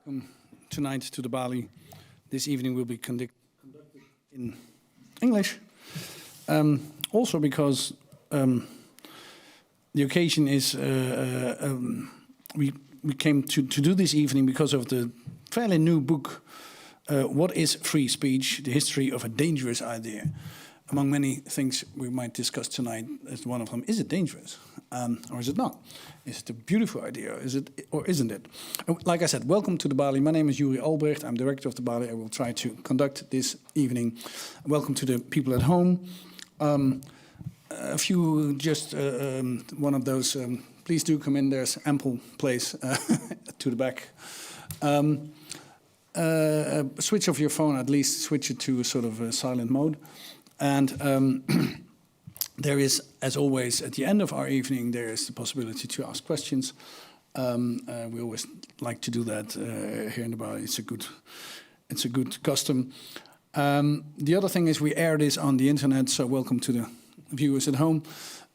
Welcome tonight to the Balie. This evening will be conducted in English. Also because the occasion is, we came to do this evening because of the fairly new book, What is Free Speech? The History of a Dangerous Idea. Among many things we might discuss tonight, is one of them, is it dangerous? Or is it not? Is it a beautiful idea? Is it or isn't it? Like I said, welcome to the Balie. My name is Yuri Albrecht. I'm director of the Balie. I will try to conduct this evening. Welcome to the people at home. A few, just one of those, please do come in. There's ample place to the back. Switch off your phone, at least switch it to a sort of a silent mode. And there is, as always, at the end of our evening, there is the possibility to ask questions. We always like to do that here in the Balie. It's a good custom. The other thing is we air this on the internet, so welcome to the viewers at home.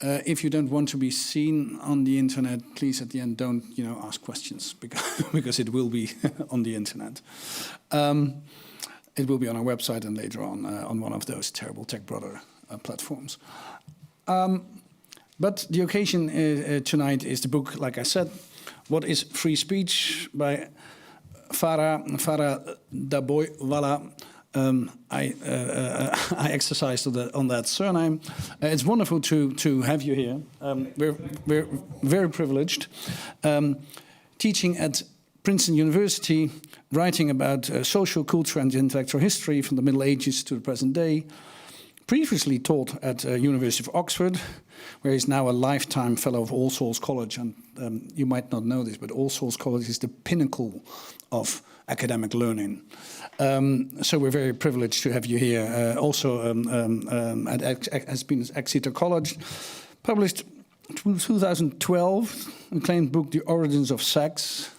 If you don't want to be seen on the internet, please at the end don't ask questions because it will be on the internet. It will be on our website and later on one of those terrible Tech Brother platforms. But the occasion tonight is the book, like I said, What is Free Speech? By Fara Dabhoiwala. I exercised on that surname. It's wonderful to have you here. We're very privileged. Teaching at Princeton University, writing about social, culture and intellectual history from the Middle Ages to the present day. Previously taught at University of Oxford, where he's now a lifetime fellow of All Souls College. And you might not know this, but All Souls College is the pinnacle of academic learning. So we're very privileged to have you here. Also has been at Exeter College, published in 2012, acclaimed book, The Origins of Sex.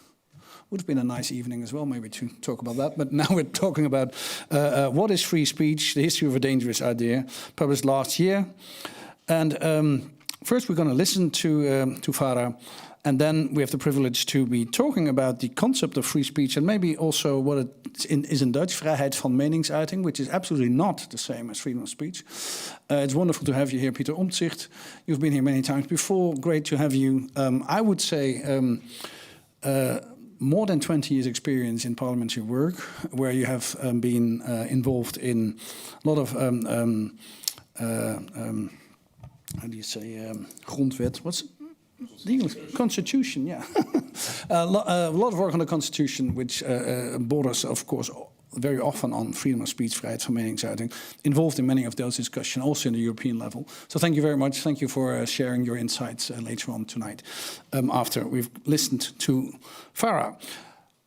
Would have been a nice evening as well, maybe, to talk about that. But now we're talking about What is Free Speech? The History of a Dangerous Idea, published last year. And first we're going to listen to Fara, and then we have the privilege to be talking about the concept of free speech and maybe also what it is in Dutch, vrijheid van meningsuiting, which is absolutely not the same as freedom of speech. It's wonderful to have you here, Pieter Omtzigt. You've been here many times before. Great to have you. I would say more than 20 years experience in parliamentary work, where you have been involved in a lot of, how do you say, grondwet? What's the English? Constitution, yeah. A lot of work on the Constitution, which borders, of course, very often on freedom of speech, vrijheid van meningsuiting, involved in many of those discussions, also in the European level. So thank you very much. Thank you for sharing your insights later on tonight, after we've listened to Fara.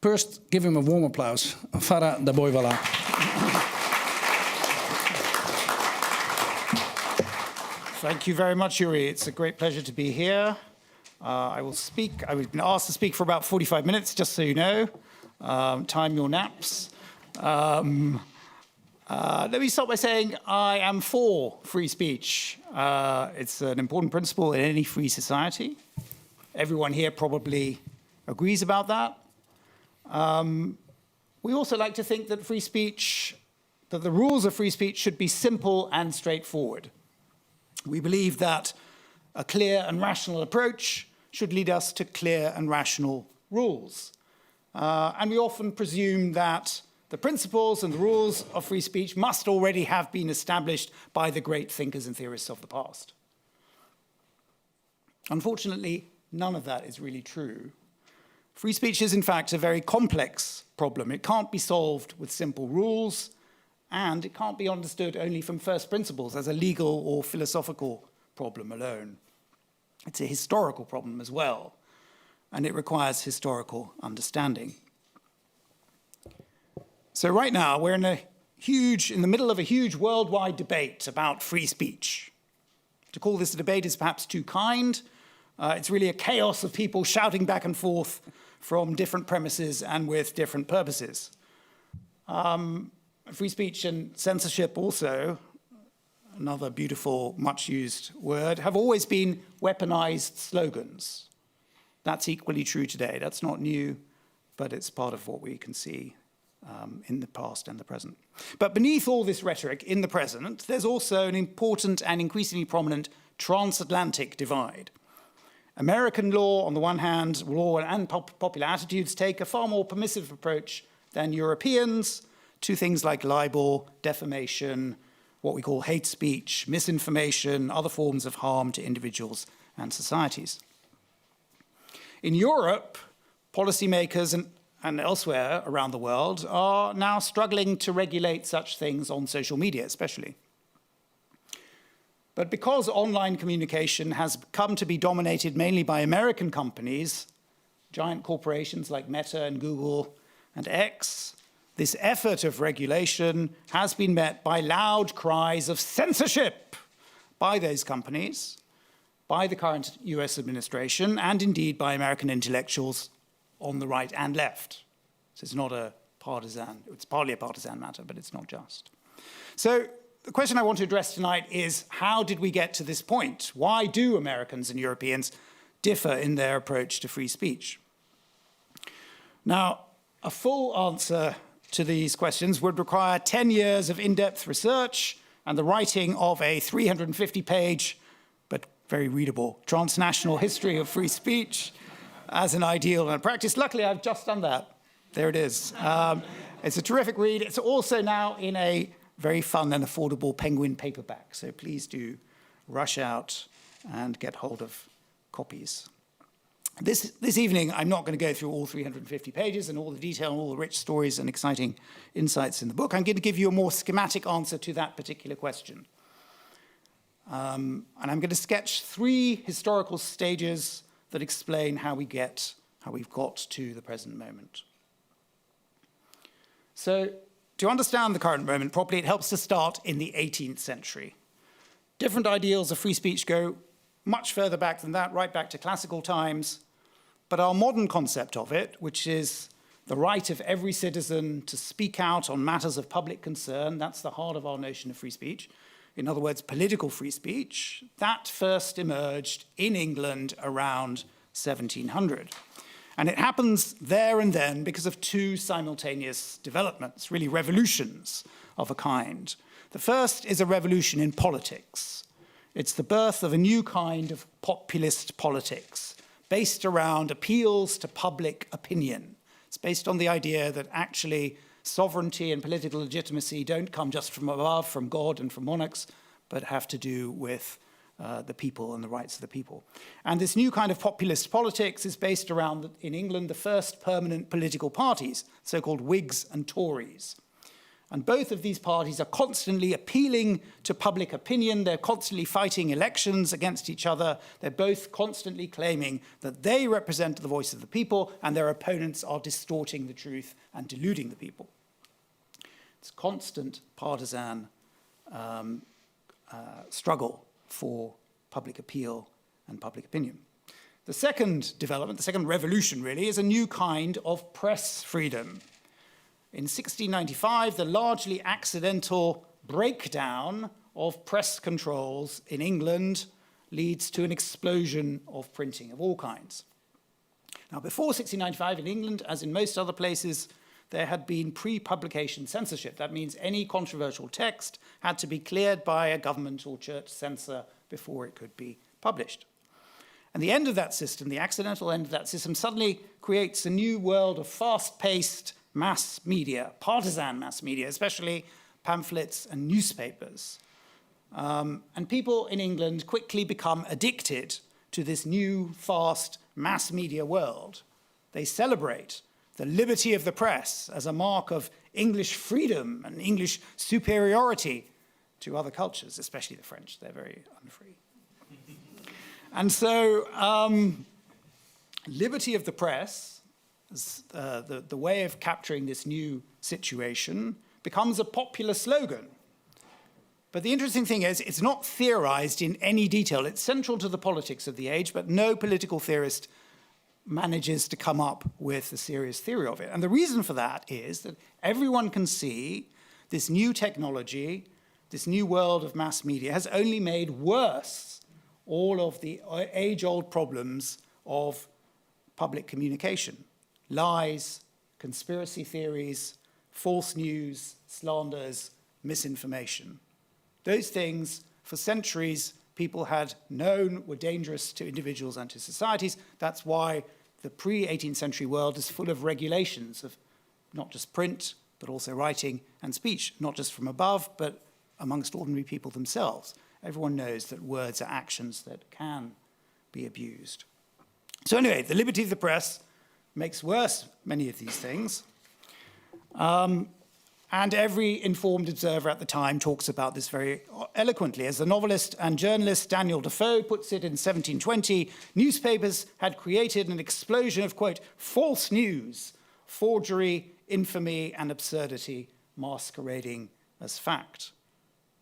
First, give him a warm applause. Fara Dabhoiwala. Thank you very much, Yuri. It's a great pleasure to be here. I will speak. I've been asked to speak for about 45 minutes, just so you know. Time your naps. Let me start by saying I am for free speech. It's an important principle in any free society. Everyone here probably agrees about that. We also like to think that free speech, that the rules of free speech should be simple and straightforward. We believe that a clear and rational approach should lead us to clear and rational rules. And we often presume that the principles and the rules of free speech must already have been established by the great thinkers and theorists of the past. Unfortunately, none of that is really true. Free speech is, in fact, a very complex problem. It can't be solved with simple rules, and it can't be understood only from first principles as a legal or philosophical problem alone. It's a historical problem as well, and it requires historical understanding. So right now, we're in the middle of a huge worldwide debate about free speech. To call this a debate is perhaps too kind. It's really a chaos of people shouting back and forth from different premises and with different purposes. Free speech and censorship also, another beautiful, much-used word, have always been weaponized slogans. That's equally true today. That's not new. but it's part of what we can see in the past and the present. But beneath all this rhetoric in the present, there's also an important and increasingly prominent transatlantic divide. American law, on the one hand, law and popular attitudes take a far more permissive approach than Europeans to things like libel, defamation, what we call hate speech, misinformation, other forms of harm to individuals and societies. In Europe, policymakers and elsewhere around the world are now struggling to regulate such things on social media, especially. But because online communication has come to be dominated mainly by American companies, giant corporations like Meta and Google and X, this effort of regulation has been met by loud cries of censorship by those companies, by the current US administration, and indeed by American intellectuals on the right and left. So it's not a partisan, it's partly a partisan matter, but it's not just. So the question I want to address tonight is, how did we get to this point? Why do Americans and Europeans differ in their approach to free speech? Now, a full answer to these questions would require 10 years of in-depth research and the writing of a 350-page, but very readable, transnational history of free speech as an ideal and a practice. Luckily, I've just done that. There it is. It's a terrific read. It's also now in a very fun and affordable Penguin paperback. So please do rush out and get hold of copies. This evening, I'm not going to go through all 350 pages and all the detail and all the rich stories and exciting insights in the book. I'm going to give you a more schematic answer to that particular question. And I'm going to sketch 3 historical stages that explain how we've got to the present moment. So to understand the current moment properly, it helps to start in the 18th century. Different ideals of free speech go much further back than that, right back to classical times. But our modern concept of it, which is the right of every citizen to speak out on matters of public concern, that's the heart of our notion of free speech. In other words, political free speech, that first emerged in England around 1700. And it happens there and then because of 2 simultaneous developments, really revolutions of a kind. The first is a revolution in politics. It's the birth of a new kind of populist politics based around appeals to public opinion. It's based on the idea that actually sovereignty and political legitimacy don't come just from above, from God and from monarchs, but have to do with the people and the rights of the people. And this new kind of populist politics is based around, in England, the first permanent political parties, so-called Whigs and Tories. And both of these parties are constantly appealing to public opinion. They're constantly fighting elections against each other. They're both constantly claiming that they represent the voice of the people and their opponents are distorting the truth and deluding the people. It's constant partisan struggle for public appeal and public opinion. The second development, the second revolution really, is a new kind of press freedom. In 1695, the largely accidental breakdown of press controls in England leads to an explosion of printing of all kinds. Now, before 1695 in England, as in most other places, there had been pre-publication censorship. That means any controversial text had to be cleared by a government or church censor before it could be published. And the end of that system, the accidental end of that system, suddenly creates a new world of fast-paced mass media, partisan mass media, especially pamphlets and newspapers. And people in England quickly become addicted to this new, fast mass media world. They celebrate the liberty of the press as a mark of English freedom and English superiority to other cultures, especially the French. They're very unfree. And so liberty of the press, the way of capturing this new situation, becomes a popular slogan. But the interesting thing is, it's not theorized in any detail. It's central to the politics of the age, but no political theorist manages to come up with a serious theory of it. And the reason for that is that everyone can see this new technology, this new world of mass media has only made worse all of the age-old problems of public communication. Lies, conspiracy theories, false news, slanders, misinformation. Those things, for centuries, people had known were dangerous to individuals and to societies. That's why the pre-18th century world is full of regulations of not just print, but also writing and speech, not just from above, but amongst ordinary people themselves. Everyone knows that words are actions that can be abused. So anyway, the liberty of the press makes worse many of these things. And every informed observer at the time talks about this very eloquently. As the novelist and journalist Daniel Defoe puts it in 1720, newspapers had created an explosion of, quote, false news, forgery, infamy, and absurdity masquerading as fact.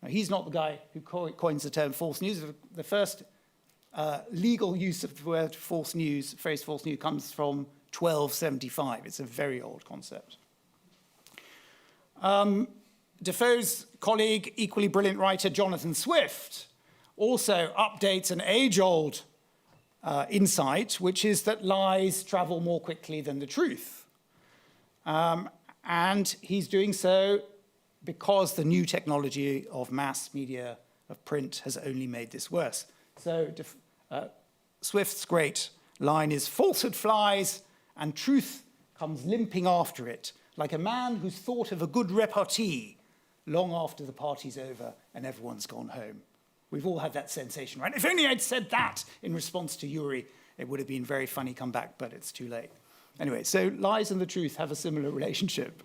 Now, he's not the guy who coins the term false news. The first legal use of the word false news, phrase false news, comes from 1275. It's a very old concept. Defoe's colleague, equally brilliant writer Jonathan Swift, also updates an age-old insight, which is that lies travel more quickly than the truth. And he's doing so because the new technology of mass media, of print, has only made this worse. So Swift's great line is, falsehood flies and truth comes limping after it, like a man who's thought of a good repartee long after the party's over and everyone's gone home. We've all had that sensation, right? If only I'd said that in response to Yuri, it would have been very funny comeback, but it's too late. Anyway, so lies and the truth have a similar relationship.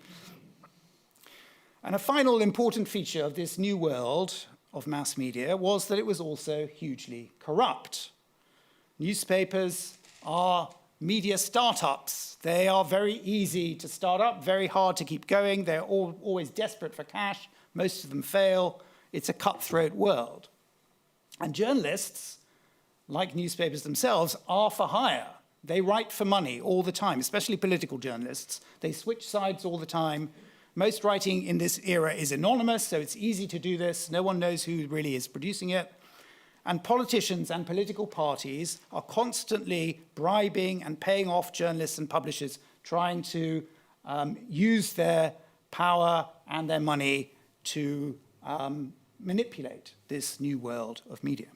And a final important feature of this new world of mass media was that it was also hugely corrupt. Newspapers are media startups. They are very easy to start up, very hard to keep going. They're always desperate for cash. Most of them fail. It's a cutthroat world. And journalists, like newspapers themselves, are for hire. They write for money all the time, especially political journalists. They switch sides all the time. Most writing in this era is anonymous, so it's easy to do this. No one knows who really is producing it. And politicians and political parties are constantly bribing and paying off journalists and publishers, trying to use their power and their money to manipulate this new world of media.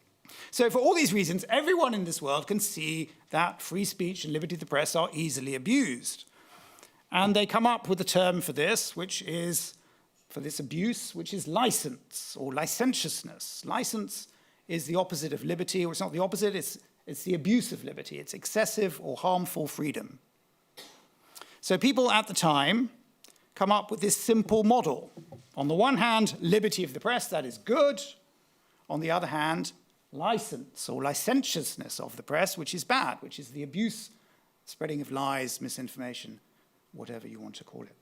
So for all these reasons, everyone in this world can see that free speech and liberty of the press are easily abused. And they come up with a term for this, which is, for this abuse, which is license or licentiousness. License is the opposite of liberty, or it's not the opposite, it's the abuse of liberty. It's excessive or harmful freedom. So people at the time come up with this simple model. On the one hand, liberty of the press, that is good. On the other hand, license or licentiousness of the press, which is bad, which is the abuse, spreading of lies, misinformation, whatever you want to call it.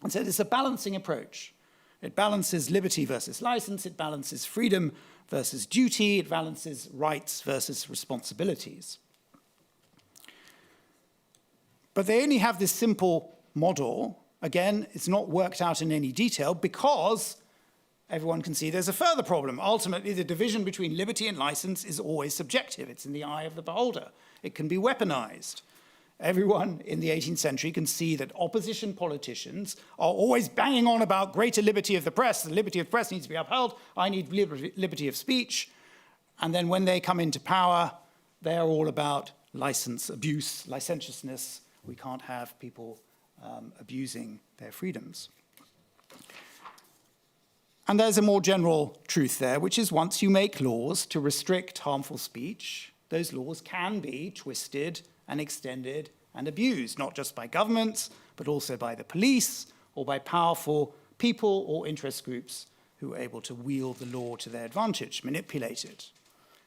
And so there's a balancing approach. It balances liberty versus license, it balances freedom versus duty, it balances rights versus responsibilities. But they only have this simple model. Again, it's not worked out in any detail because everyone can see there's a further problem. Ultimately, the division between liberty and license is always subjective. It's in the eye of the beholder. It can be weaponized. Everyone in the 18th century can see that opposition politicians are always banging on about greater liberty of the press. The liberty of the press needs to be upheld. I need liberty of speech. And then when they come into power, they are all about license, abuse, licentiousness. We can't have people abusing their freedoms. And there's a more general truth there, which is once you make laws to restrict harmful speech, those laws can be twisted and extended and abused, not just by governments, but also by the police or by powerful people or interest groups who are able to wield the law to their advantage, manipulate it,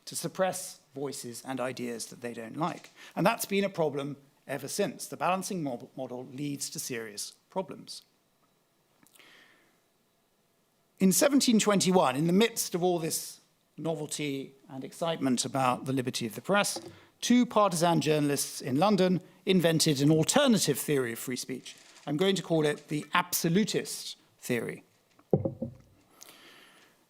to suppress voices and ideas that they don't like. And that's been a problem ever since. The balancing model leads to serious problems. In 1721, in the midst of all this novelty and excitement about the liberty of the press, two partisan journalists in London invented an alternative theory of free speech. I'm going to call it the absolutist theory.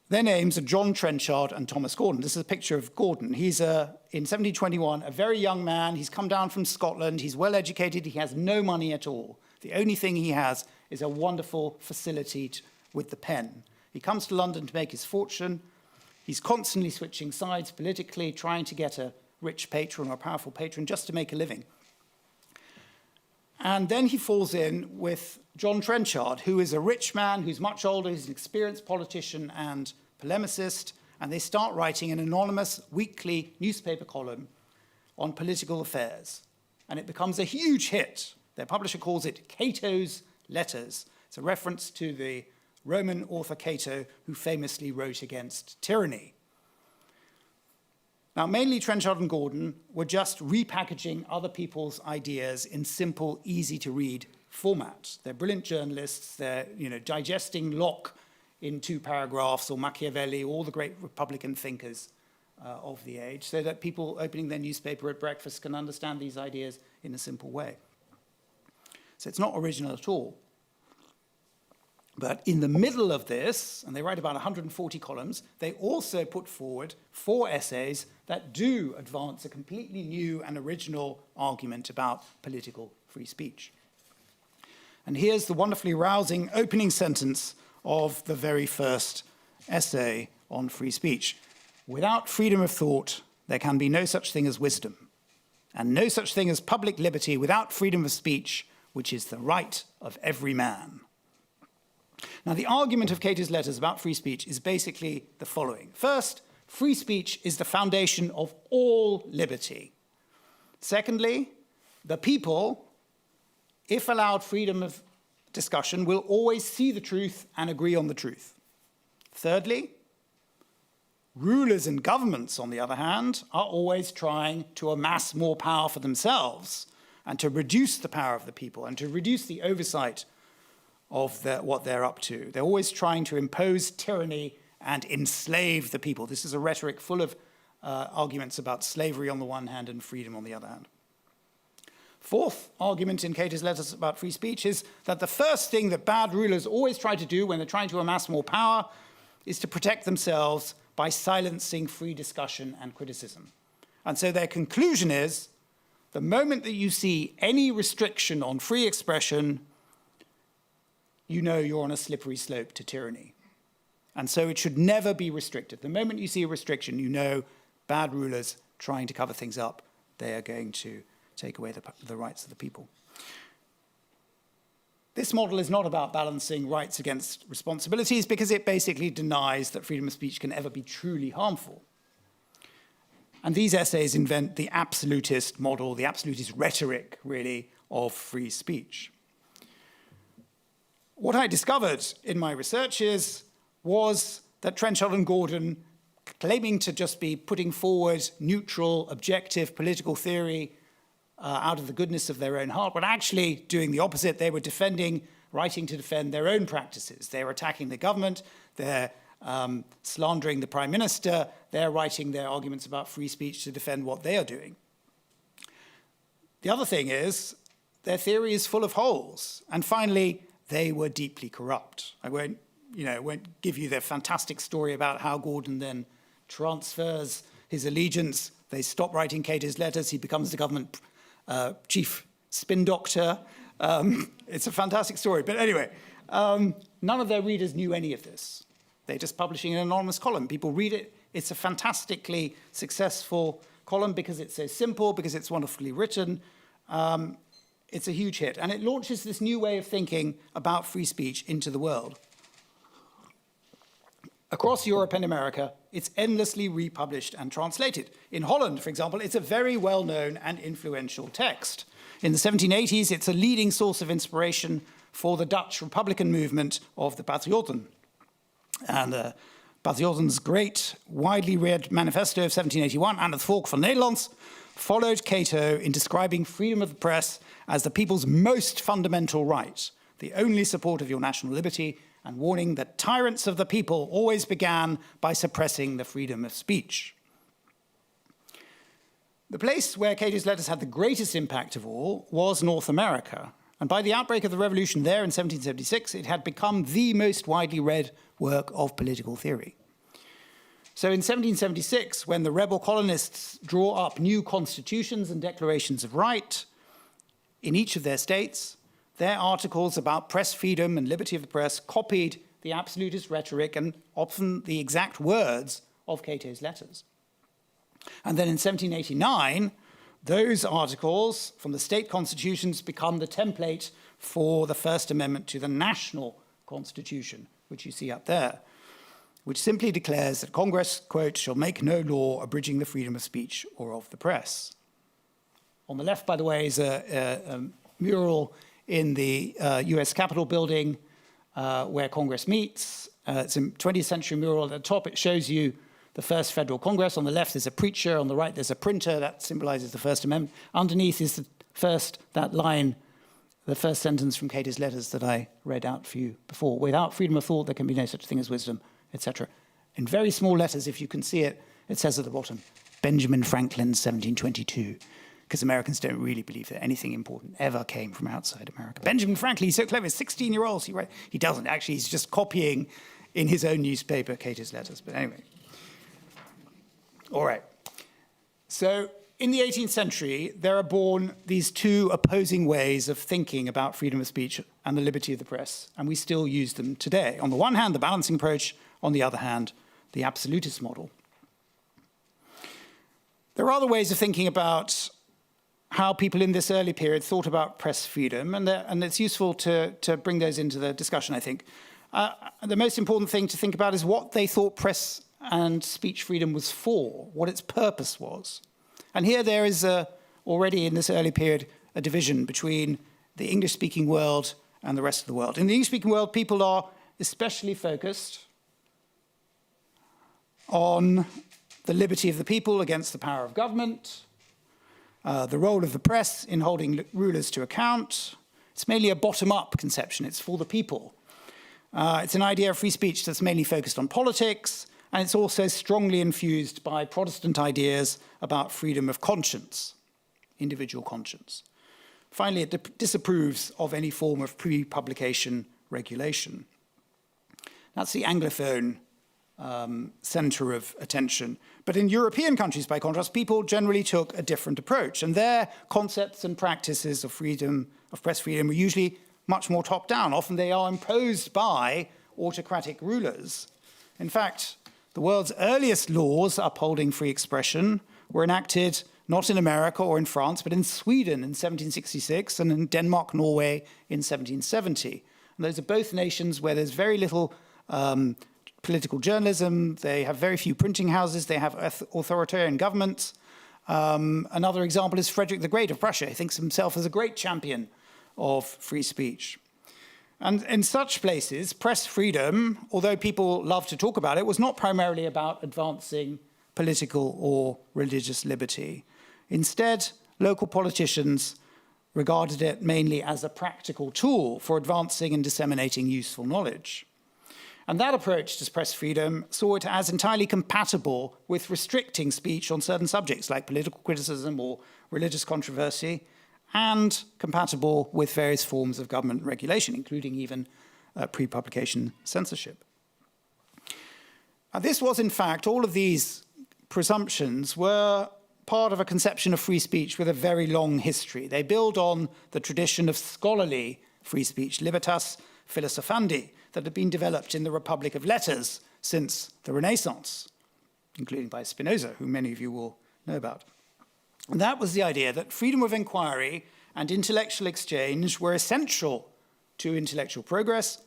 Their names are John Trenchard and Thomas Gordon. This is a picture of Gordon. He's, in 1721, a very young man. He's come down from Scotland. He's well educated. He has no money at all. The only thing he has is a wonderful facility with the pen. He comes to London to make his fortune. He's constantly switching sides politically, trying to get a rich patron or a powerful patron just to make a living. And then he falls in with John Trenchard, who is a rich man, who's much older, he's an experienced politician and polemicist, and they start writing an anonymous weekly newspaper column on political affairs. And it becomes a huge hit. Their publisher calls it Cato's Letters. It's a reference to the Roman author Cato, who famously wrote against tyranny. Now, mainly Trenchard and Gordon were just repackaging other people's ideas in simple, easy-to-read format. They're brilliant journalists. They're digesting Locke in 2 paragraphs, or Machiavelli, all the great Republican thinkers of the age, so that people opening their newspaper at breakfast can understand these ideas in a simple way. So it's not original at all. But in the middle of this, and they write about 140 columns, they also put forward 4 essays that do advance a completely new and original argument about political free speech. And here's the wonderfully rousing opening sentence of the very first essay on free speech. Without freedom of thought, there can be no such thing as wisdom, and no such thing as public liberty without freedom of speech, which is the right of every man. Now, the argument of Cato's letters about free speech is basically the following. First, free speech is the foundation of all liberty. Secondly, the people, if allowed freedom of discussion, will always see the truth and agree on the truth. Thirdly, rulers and governments, on the other hand, are always trying to amass more power for themselves and to reduce the power of the people and to reduce the oversight of what they're up to. They're always trying to impose tyranny and enslave the people. This is a rhetoric full of arguments about slavery on the one hand and freedom on the other hand. Fourth argument in Cato's letters about free speech is that the first thing that bad rulers always try to do when they're trying to amass more power is to protect themselves by silencing free discussion and criticism. And so their conclusion is, the moment that you see any restriction on free expression, you know you're on a slippery slope to tyranny. And so it should never be restricted. The moment you see a restriction, you know bad rulers trying to cover things up, they are going to take away the rights of the people. This model is not about balancing rights against responsibilities because it basically denies that freedom of speech can ever be truly harmful. And these essays invent the absolutist model, the absolutist rhetoric, really, of free speech. What I discovered in my researches was that Trenchard and Gordon, claiming to just be putting forward neutral, objective political theory out of the goodness of their own heart, but actually doing the opposite. They were writing to defend their own practices. They were attacking the government, they're slandering the prime minister, they're writing their arguments about free speech to defend what they are doing. The other thing is, their theory is full of holes. And finally, they were deeply corrupt. I won't give you their fantastic story about how Gordon then transfers his allegiance. They stop writing Cato's letters. He becomes the government chief spin doctor. It's a fantastic story. But anyway, none of their readers knew any of this. They're just publishing an anonymous column. People read it. It's a fantastically successful column because it's so simple, because it's wonderfully written. It's a huge hit. And it launches this new way of thinking about free speech into the world. Across Europe and America, it's endlessly republished and translated. In Holland, for example, it's a very well-known and influential text. In the 1780s, it's a leading source of inspiration for the Dutch Republican movement of the Patriotten. And Patriotten's great, widely read manifesto of 1781, and het volk van Nederland, followed Cato in describing freedom of the press as the people's most fundamental right, the only support of your national liberty, and warning that tyrants of the people always began by suppressing the freedom of speech. The place where Cato's letters had the greatest impact of all was North America. And by the outbreak of the revolution there in 1776, it had become the most widely read work of political theory. So in 1776, when the rebel colonists draw up new constitutions and declarations of right in each of their states, their articles about press freedom and liberty of the press copied the absolutist rhetoric and often the exact words of Cato's letters. And then in 1789, those articles from the state constitutions become the template for the First Amendment to the national constitution, which you see up there, which simply declares that Congress, quote, shall make no law abridging the freedom of speech or of the press. On the left, by the way, is a mural in the US Capitol building where Congress meets. It's a 20th century mural. At the top, it shows you the first federal Congress. On the left, there's a preacher. On the right, there's a printer. That symbolizes the First Amendment. Underneath is that line, the first sentence from Cato's letters that I read out for you before. Without freedom of thought, there can be no such thing as wisdom, etc. In very small letters, if you can see it, it says at the bottom, Benjamin Franklin, 1722. Because Americans don't really believe that anything important ever came from outside America. Benjamin Franklin, he's so clever, 16-year-olds, he doesn't actually, he's just copying in his own newspaper Cato's letters. But anyway. All right. So in the 18th century, there are born these two opposing ways of thinking about freedom of speech and the liberty of the press, and we still use them today. On the one hand, the balancing approach, on the other hand, the absolutist model. There are other ways of thinking about how people in this early period thought about press freedom, and it's useful to bring those into the discussion, I think. The most important thing to think about is what they thought press and speech freedom was for, what its purpose was. And here there is already in this early period a division between the English-speaking world and the rest of the world. In the English-speaking world, people are especially focused on the liberty of the people against the power of government, the role of the press in holding rulers to account. It's mainly a bottom-up conception. It's for the people. It's an idea of free speech that's mainly focused on politics, and it's also strongly infused by Protestant ideas about freedom of conscience, individual conscience. Finally, it disapproves of any form of pre-publication regulation. That's the Anglophone center of attention. But in European countries, by contrast, people generally took a different approach, and their concepts and practices of freedom, of press freedom, were usually much more top-down. Often they are imposed by autocratic rulers. In fact, the world's earliest laws upholding free expression were enacted not in America or in France, but in Sweden in 1766 and in Denmark, Norway in 1770. And those are both nations where there's very little political journalism, they have very few printing houses, they have authoritarian governments. Another example is Frederick the Great of Prussia. He thinks of himself as a great champion of free speech. And in such places, press freedom, although people love to talk about it, was not primarily about advancing political or religious liberty. Instead, local politicians regarded it mainly as a practical tool for advancing and disseminating useful knowledge. And that approach to press freedom saw it as entirely compatible with restricting speech on certain subjects like political criticism or religious controversy, and compatible with various forms of government regulation, including even pre-publication censorship. This was, in fact, all of these presumptions were part of a conception of free speech with a very long history. They build on the tradition of scholarly free speech, libertas philosophandi, that had been developed in the Republic of Letters since the Renaissance, including by Spinoza, who many of you will know about. And that was the idea that freedom of inquiry and intellectual exchange were essential to intellectual progress,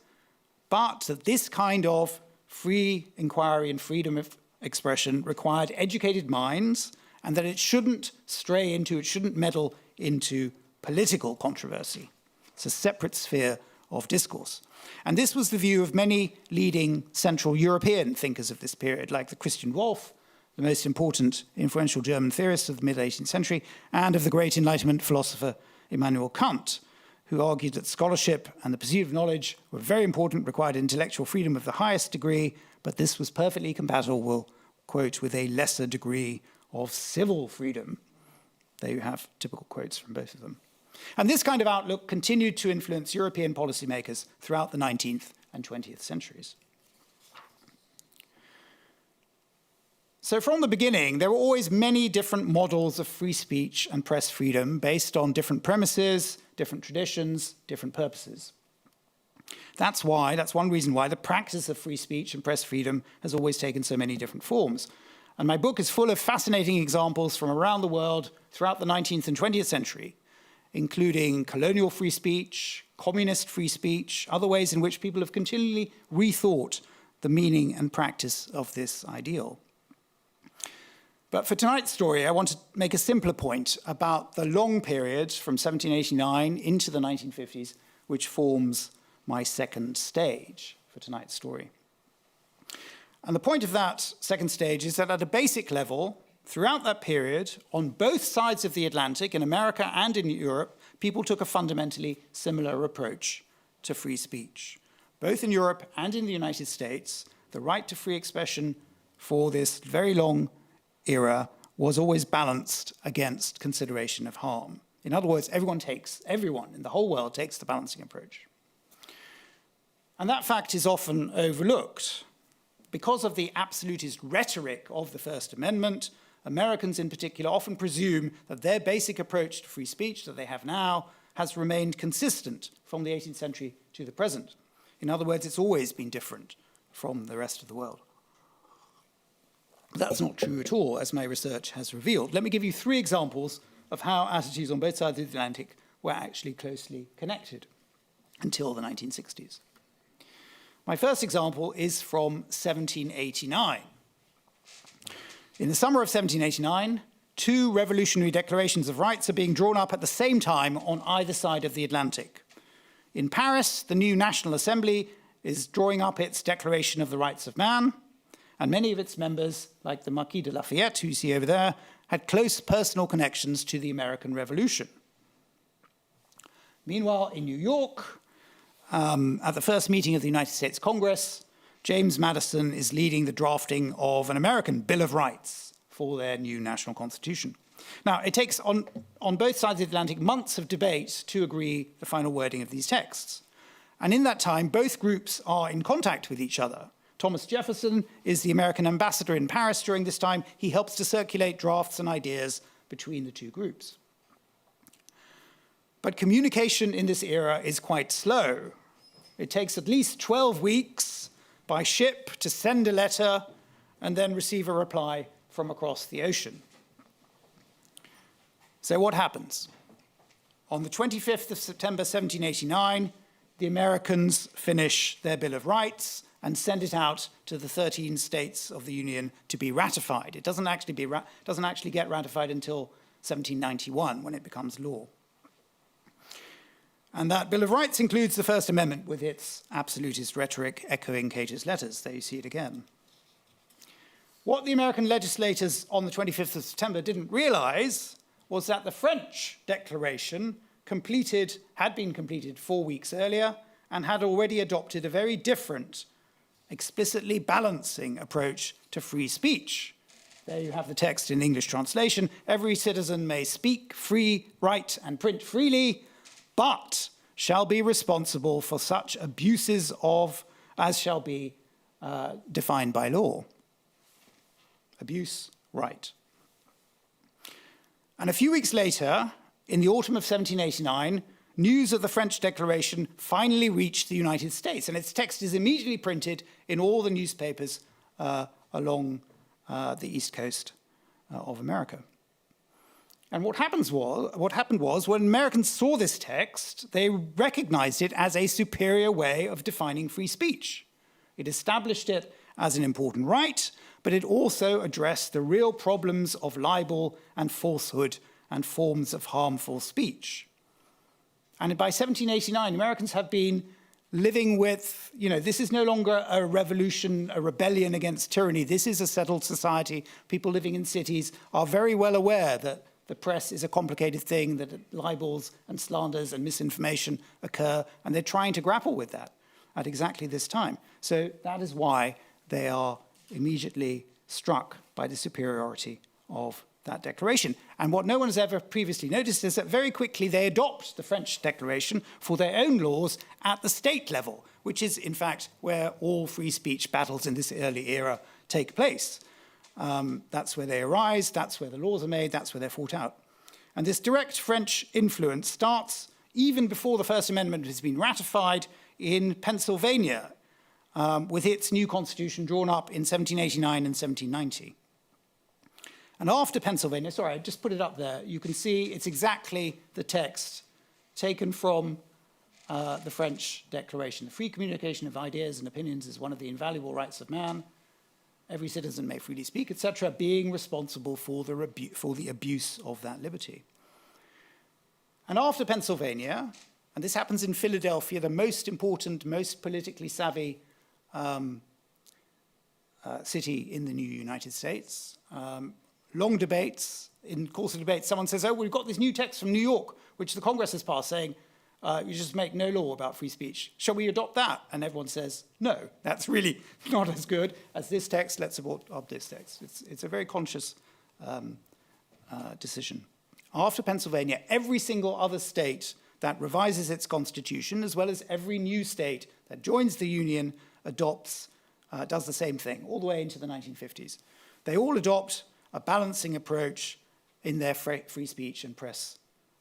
but that this kind of free inquiry and freedom of expression required educated minds, and that it shouldn't it shouldn't meddle into political controversy. It's a separate sphere of discourse. And this was the view of many leading Central European thinkers of this period, like the Christian Wolff, the most important influential German theorist of the mid-18th century, and of the great Enlightenment philosopher Immanuel Kant, who argued that scholarship and the pursuit of knowledge were very important, required intellectual freedom of the highest degree, but this was perfectly compatible, we'll quote, with a lesser degree of civil freedom. There you have typical quotes from both of them. And this kind of outlook continued to influence European policymakers throughout the 19th and 20th centuries. So from the beginning, there were always many different models of free speech and press freedom based on different premises, different traditions, different purposes. That's one reason why the practice of free speech and press freedom has always taken so many different forms. And my book is full of fascinating examples from around the world throughout the 19th and 20th century, including colonial free speech, communist free speech, other ways in which people have continually rethought the meaning and practice of this ideal. But for tonight's story, I want to make a simpler point about the long period from 1789 into the 1950s, which forms my second stage for tonight's story. And the point of that second stage is that at a basic level, throughout that period, on both sides of the Atlantic, in America and in Europe, people took a fundamentally similar approach to free speech. Both in Europe and in the United States, the right to free expression for this very long era was always balanced against consideration of harm. In other words, everyone in the whole world takes the balancing approach. And that fact is often overlooked. Because of the absolutist rhetoric of the First Amendment, Americans in particular often presume that their basic approach to free speech that they have now has remained consistent from the 18th century to the present. In other words, it's always been different from the rest of the world. That's not true at all, as my research has revealed. Let me give you 3 examples of how attitudes on both sides of the Atlantic were actually closely connected until the 1960s. My first example is from 1789. In the summer of 1789, 2 revolutionary declarations of rights are being drawn up at the same time on either side of the Atlantic. In Paris, the new National Assembly is drawing up its Declaration of the Rights of Man, and many of its members, like the Marquis de Lafayette, who you see over there, had close personal connections to the American Revolution. Meanwhile, in New York, at the first meeting of the United States Congress, James Madison is leading the drafting of an American Bill of Rights for their new national constitution. Now, it takes, on both sides of the Atlantic, months of debate to agree the final wording of these texts. And in that time, both groups are in contact with each other. Thomas Jefferson is the American ambassador in Paris during this time. He helps to circulate drafts and ideas between the 2 groups. But communication in this era is quite slow. It takes at least 12 weeks by ship to send a letter and then receive a reply from across the ocean. So what happens? On the 25th of September 1789, the Americans finish their Bill of Rights and send it out to the 13 states of the Union to be ratified. It doesn't actually get ratified until 1791, when it becomes law. And that Bill of Rights includes the First Amendment with its absolutist rhetoric echoing Cater's letters. There you see it again. What the American legislators on the 25th of September didn't realize was that the French declaration had been completed 4 weeks earlier and had already adopted a very different, explicitly balancing approach to free speech. There you have the text in English translation. Every citizen may speak, free, write, and print freely, but shall be responsible for such abuses as shall be defined by law. Abuse, right. And a few weeks later, in the autumn of 1789, news of the French Declaration finally reached the United States, and its text is immediately printed in all the newspapers along the east coast of America. And what happened was, when Americans saw this text, they recognized it as a superior way of defining free speech. It established it as an important right, but it also addressed the real problems of libel and falsehood and forms of harmful speech. And by 1789, Americans have been living with, this is no longer a revolution, a rebellion against tyranny. This is a settled society. People living in cities are very well aware that the press is a complicated thing, that libels and slanders and misinformation occur, and they're trying to grapple with that at exactly this time. So that is why they are immediately struck by the superiority of that declaration. And what no one has ever previously noticed is that very quickly they adopt the French Declaration for their own laws at the state level, which is, in fact, where all free speech battles in this early era take place. That's where they arise, that's where the laws are made, that's where they're fought out. And this direct French influence starts even before the First Amendment has been ratified in Pennsylvania, with its new constitution drawn up in 1789 and 1790. And after Pennsylvania, sorry, I just put it up there, you can see it's exactly the text taken from the French Declaration. The free communication of ideas and opinions is one of the invaluable rights of man. Every citizen may freely speak, etc., being responsible for the abuse of that liberty. And after Pennsylvania, and this happens in Philadelphia, the most important, most politically savvy city in the new United States, long debates. In the course of debates, someone says, oh, we've got this new text from New York, which the Congress has passed, saying, you just make no law about free speech. Shall we adopt that? And everyone says, no, that's really not as good as this text. Let's adopt this text. It's a very conscious decision. After Pennsylvania, every single other state that revises its constitution, as well as every new state that joins the Union, does the same thing, all the way into the 1950s. They all adopt a balancing approach in their free speech and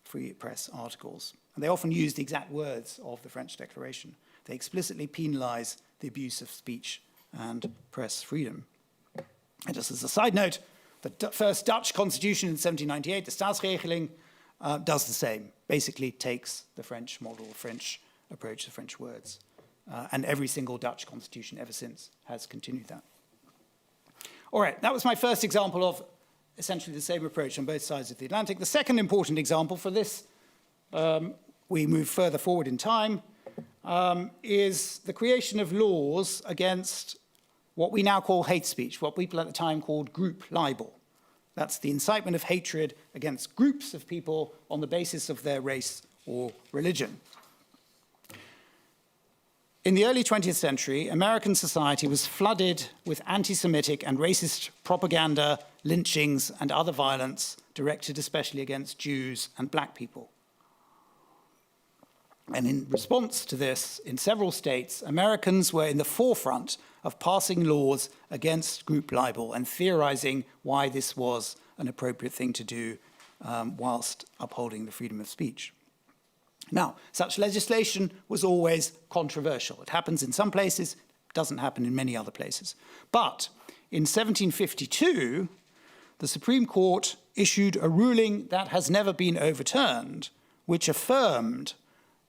free press articles. And they often use the exact words of the French Declaration. They explicitly penalize the abuse of speech and press freedom. And just as a side note, the first Dutch constitution in 1798, the Staatsregeling, does the same, basically takes the French model, the French approach, the French words. And every single Dutch constitution ever since has continued that. All right, that was my first example of essentially the same approach on both sides of the Atlantic. The second important example for this, we move further forward in time, is the creation of laws against what we now call hate speech, what people at the time called group libel. That's the incitement of hatred against groups of people on the basis of their race or religion. In the early 20th century, American society was flooded with anti-Semitic and racist propaganda, lynchings, and other violence directed especially against Jews and black people. And in response to this, in several states, Americans were in the forefront of passing laws against group libel and theorizing why this was an appropriate thing to do whilst upholding the freedom of speech. Now, such legislation was always controversial. It happens in some places, doesn't happen in many other places. But in 1752, the Supreme Court issued a ruling that has never been overturned, which affirmed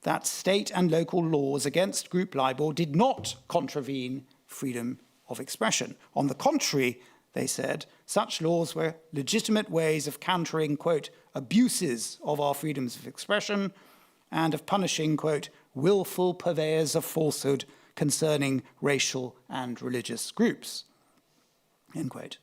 that state and local laws against group libel did not contravene freedom of expression. On the contrary, they said, such laws were legitimate ways of countering, quote, abuses of our freedoms of expression and of punishing, quote, willful purveyors of falsehood concerning racial and religious groups, end quote.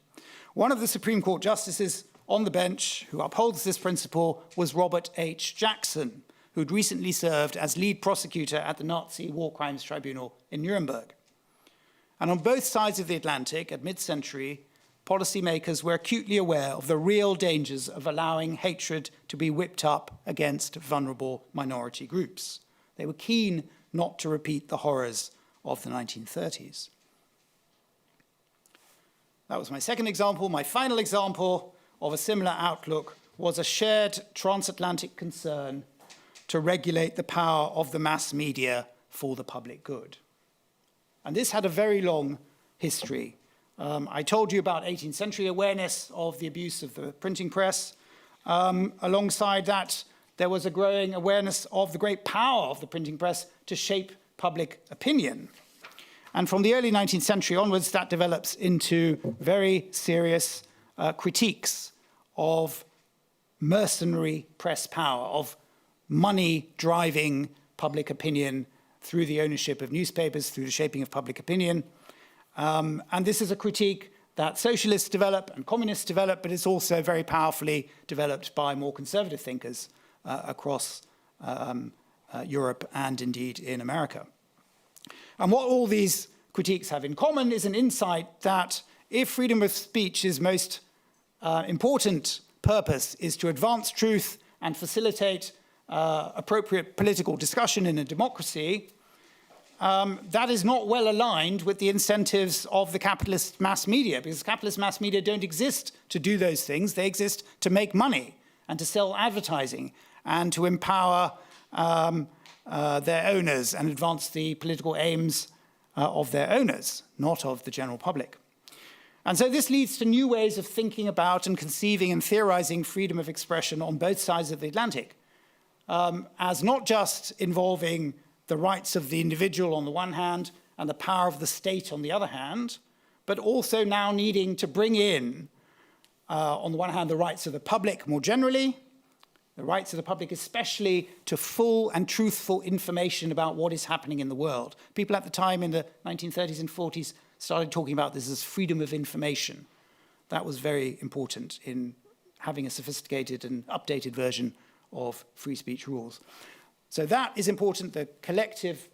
One of the Supreme Court justices on the bench who upholds this principle was Robert H. Jackson, who'd recently served as lead prosecutor at the Nazi War Crimes Tribunal in Nuremberg. And on both sides of the Atlantic, at mid-century, policymakers were acutely aware of the real dangers of allowing hatred to be whipped up against vulnerable minority groups. They were keen not to repeat the horrors of the 1930s. That was my second example. My final example of a similar outlook was a shared transatlantic concern to regulate the power of the mass media for the public good. And this had a very long history. I told you about 18th century awareness of the abuse of the printing press. Alongside that, there was a growing awareness of the great power of the printing press to shape public opinion. And from the early 19th century onwards, that develops into very serious critiques of mercenary press power, of money driving public opinion through the ownership of newspapers, through the shaping of public opinion. And this is a critique that socialists develop and communists develop, but it's also very powerfully developed by more conservative thinkers across Europe and indeed in America. And what all these critiques have in common is an insight that if freedom of speech's most important purpose is to advance truth and facilitate appropriate political discussion in a democracy, that is not well aligned with the incentives of the capitalist mass media, because capitalist mass media don't exist to do those things. They exist to make money and to sell advertising and to empower their owners and advance the political aims of their owners, not of the general public. And so this leads to new ways of thinking about and conceiving and theorizing freedom of expression on both sides of the Atlantic, as not just involving the rights of the individual on the one hand and the power of the state on the other hand, but also now needing to bring in, on the one hand, the rights of the public more generally, the rights of the public especially to full and truthful information about what is happening in the world. People at the time in the 1930s and 40s started talking about this as freedom of information. That was very important in having a sophisticated and updated version of free speech rules. So that is important, the collective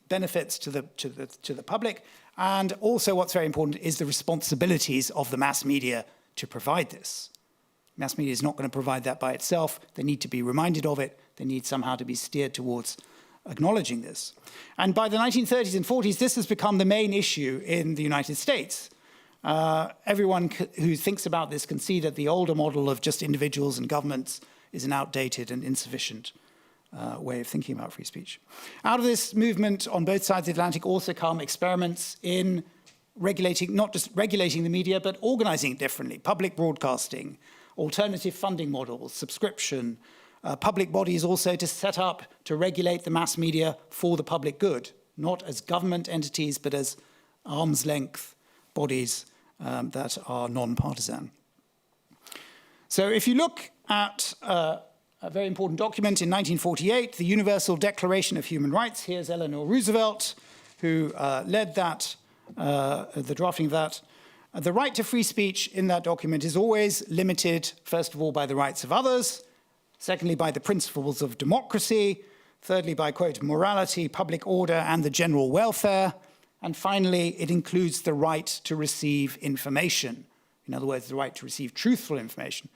benefits to the public, and also what's very important is the responsibilities of the mass media to provide this. Mass media is not going to provide that by itself. They need to be reminded of it. They need somehow to be steered towards acknowledging this. And by the 1930s and 40s, this has become the main issue in the United States. Everyone who thinks about this can see that the older model of just individuals and governments is an outdated and insufficient way of thinking about free speech. Out of this movement on both sides of the Atlantic also come experiments in regulating, not just regulating the media, but organizing it differently. Public broadcasting, alternative funding models, subscription, public bodies also to set up to regulate the mass media for the public good, not as government entities, but as arm's length bodies that are non-partisan. So if you look at a very important document in 1948, the Universal Declaration of Human Rights, here's Eleanor Roosevelt, who led that, the drafting of that. The right to free speech in that document is always limited, first of all, by the rights of others, secondly, by the principles of democracy, thirdly, by, quote, morality, public order, and the general welfare, and finally, it includes the right to receive information. In other words, the right to receive truthful information.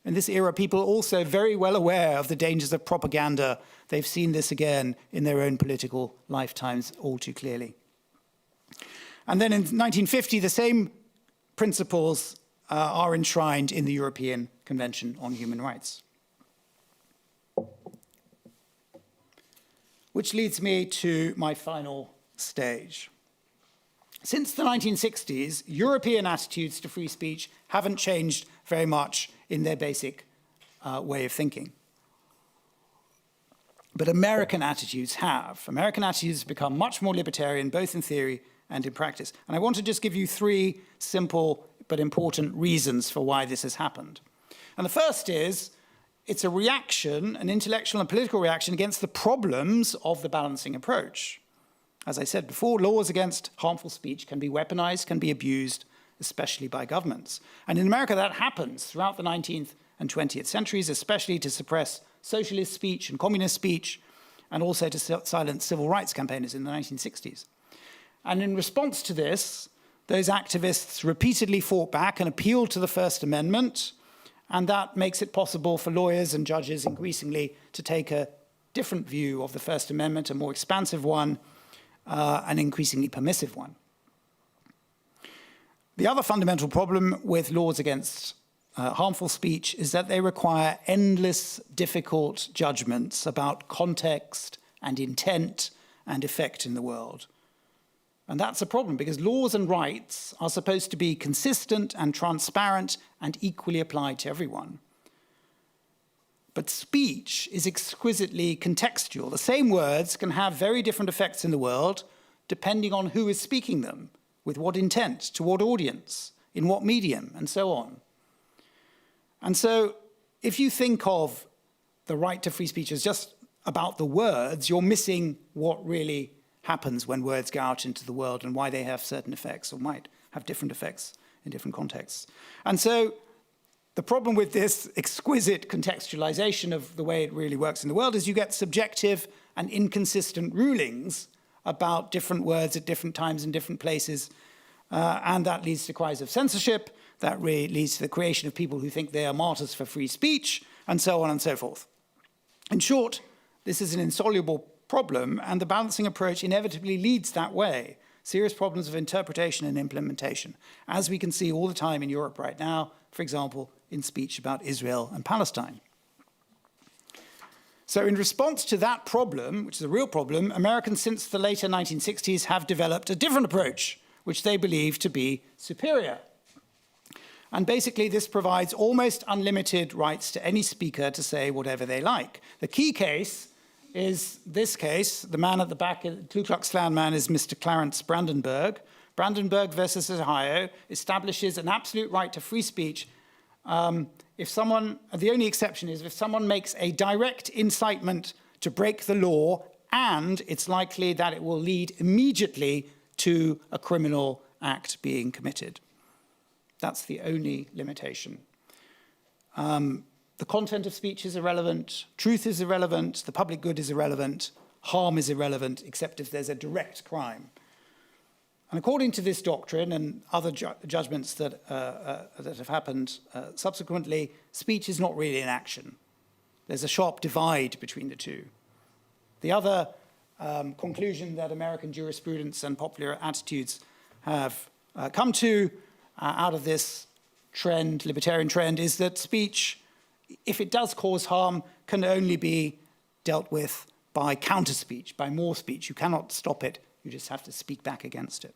In this era, people are also very well aware of the dangers of propaganda. They've seen this again in their own political lifetimes all too clearly. And then in 1950, the same principles are enshrined in the European Convention on Human Rights. Which leads me to my final stage. Since the 1960s, European attitudes to free speech haven't changed very much in their basic way of thinking. But American attitudes have. American attitudes have become much more libertarian, both in theory and in practice. And I want to just give you three simple but important reasons for why this has happened. And the first is, it's a reaction, an intellectual and political reaction against the problems of the balancing approach. As I said before, laws against harmful speech can be weaponized, can be abused, especially by governments. And in America, that happens throughout the 19th and 20th centuries, especially to suppress socialist speech and communist speech, and also to silence civil rights campaigners in the 1960s. And in response to this, those activists repeatedly fought back and appealed to the First Amendment, and that makes it possible for lawyers and judges increasingly to take a different view of the First Amendment, a more expansive one, an increasingly permissive one. The other fundamental problem with laws against harmful speech is that they require endless, difficult judgments about context and intent and effect in the world. And that's a problem because laws and rights are supposed to be consistent and transparent and equally applied to everyone. But speech is exquisitely contextual. The same words can have very different effects in the world depending on who is speaking them, with what intent, to what audience, in what medium, and so on. And so if you think of the right to free speech as just about the words, you're missing what really happens when words go out into the world and why they have certain effects or might have different effects in different contexts. And so the problem with this exquisite contextualization of the way it really works in the world is you get subjective and inconsistent rulings about different words at different times in different places, and that leads to cries of censorship, that really leads to the creation of people who think they are martyrs for free speech, and so on and so forth. In short, this is an insoluble problem, and the balancing approach inevitably leads that way. Serious problems of interpretation and implementation, as we can see all the time in Europe right now, for example, in speech about Israel and Palestine. So in response to that problem, which is a real problem, Americans since the later 1960s have developed a different approach, which they believe to be superior. And basically, this provides almost unlimited rights to any speaker to say whatever they like. The key case is this case. The man at the back, the Ku Klux Klan man, is Mr. Clarence Brandenburg. Brandenburg versus Ohio establishes an absolute right to free speech if someone, the only exception is if someone makes a direct incitement to break the law and it's likely that it will lead immediately to a criminal act being committed. That's the only limitation. The content of speech is irrelevant, truth is irrelevant, the public good is irrelevant, harm is irrelevant, except if there's a direct crime. And according to this doctrine and other judgments that have happened subsequently, speech is not really an action. There's a sharp divide between the two. The other conclusion that American jurisprudence and popular attitudes have come to out of this trend, libertarian trend, is that speech, if it does cause harm, can only be dealt with by counter-speech, by more speech. You cannot stop it, you just have to speak back against it.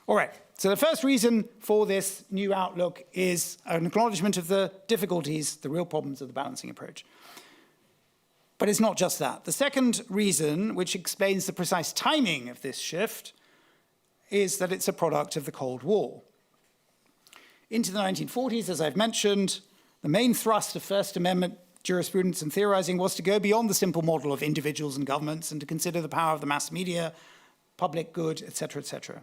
All right, so the first reason for this new outlook is an acknowledgement of the difficulties, the real problems of the balancing approach. But it's not just that. The second reason, which explains the precise timing of this shift, is that it's a product of the Cold War. Into the 1940s, as I've mentioned, the main thrust of First Amendment jurisprudence and theorizing was to go beyond the simple model of individuals and governments and to consider the power of the mass media, public good, et cetera, et cetera.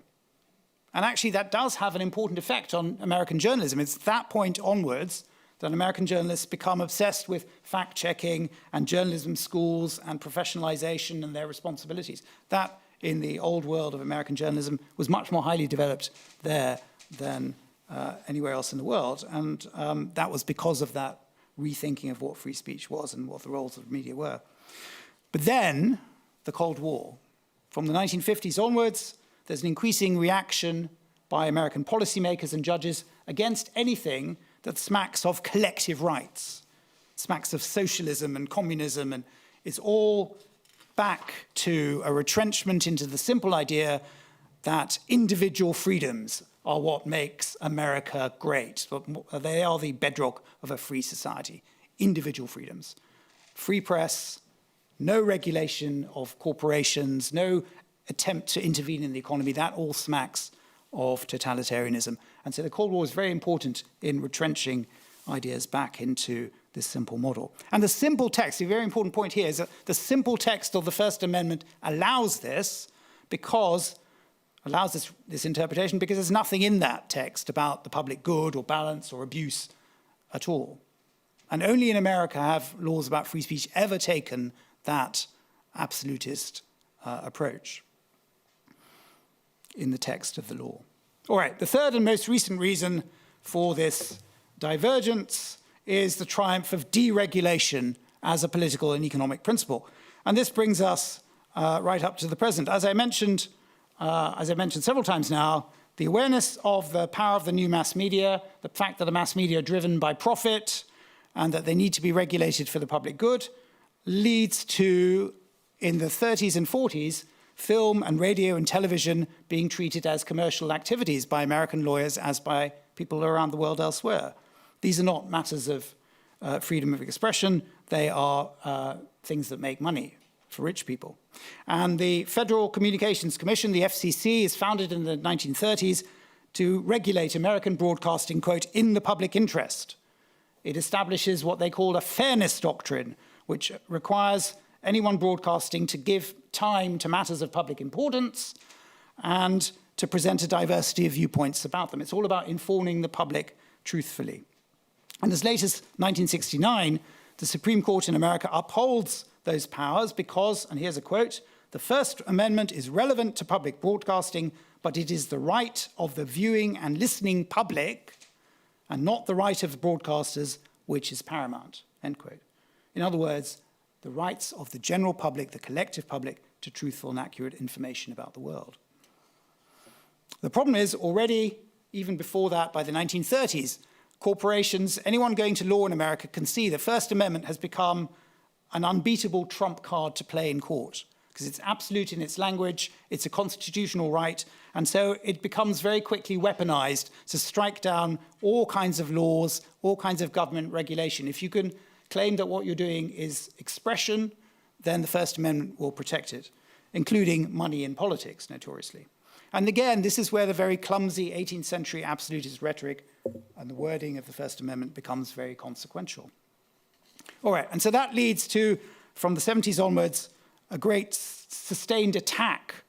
And actually, that does have an important effect on American journalism. It's that point onwards that American journalists become obsessed with fact-checking and journalism schools and professionalization and their responsibilities. That, in the old world of American journalism, was much more highly developed there than anywhere else in the world. And that was because of that rethinking of what free speech was and what the roles of the media were. But then, the Cold War. From the 1950s onwards, there's an increasing reaction by American policymakers and judges against anything that smacks of collective rights, smacks of socialism and communism, and it's all back to a retrenchment into the simple idea that individual freedoms are what makes America great. They are the bedrock of a free society, individual freedoms. Free press, no regulation of corporations, no attempt to intervene in the economy, that all smacks of totalitarianism. And so the Cold War is very important in retrenching ideas back into this simple model. And the simple text, a very important point here, is that the simple text of the First Amendment allows this interpretation because there's nothing in that text about the public good or balance or abuse at all. And only in America have laws about free speech ever taken that absolutist approach in the text of the law. All right, the third and most recent reason for this divergence is the triumph of deregulation as a political and economic principle. And this brings us right up to the present. As I mentioned several times now, the awareness of the power of the new mass media, the fact that the mass media are driven by profit and that they need to be regulated for the public good, leads to, in the 30s and 40s, film and radio and television being treated as commercial activities by American lawyers as by people around the world elsewhere. These are not matters of freedom of expression. They are things that make money for rich people. And the Federal Communications Commission, the FCC, is founded in the 1930s to regulate American broadcasting, quote, in the public interest. It establishes what they call a fairness doctrine, which requires anyone broadcasting to give time to matters of public importance and to present a diversity of viewpoints about them. It's all about informing the public truthfully. And as late as 1969, the Supreme Court in America upholds those powers because, and here's a quote, "The First Amendment is relevant to public broadcasting, but it is the right of the viewing and listening public and not the right of the broadcasters which is paramount," end quote. In other words, the rights of the general public, the collective public, to truthful and accurate information about the world. The problem is already, even before that, by the 1930s, corporations, anyone going to law in America can see the First Amendment has become an unbeatable trump card to play in court because it's absolute in its language, it's a constitutional right, and so it becomes very quickly weaponized to strike down all kinds of laws, all kinds of government regulation. If you can claim that what you're doing is expression, then the First Amendment will protect it, including money in politics, notoriously. And again, this is where the very clumsy 18th century absolutist rhetoric and the wording of the First Amendment becomes very consequential. All right, and so that leads to, from the 70s onwards, a great sustained attack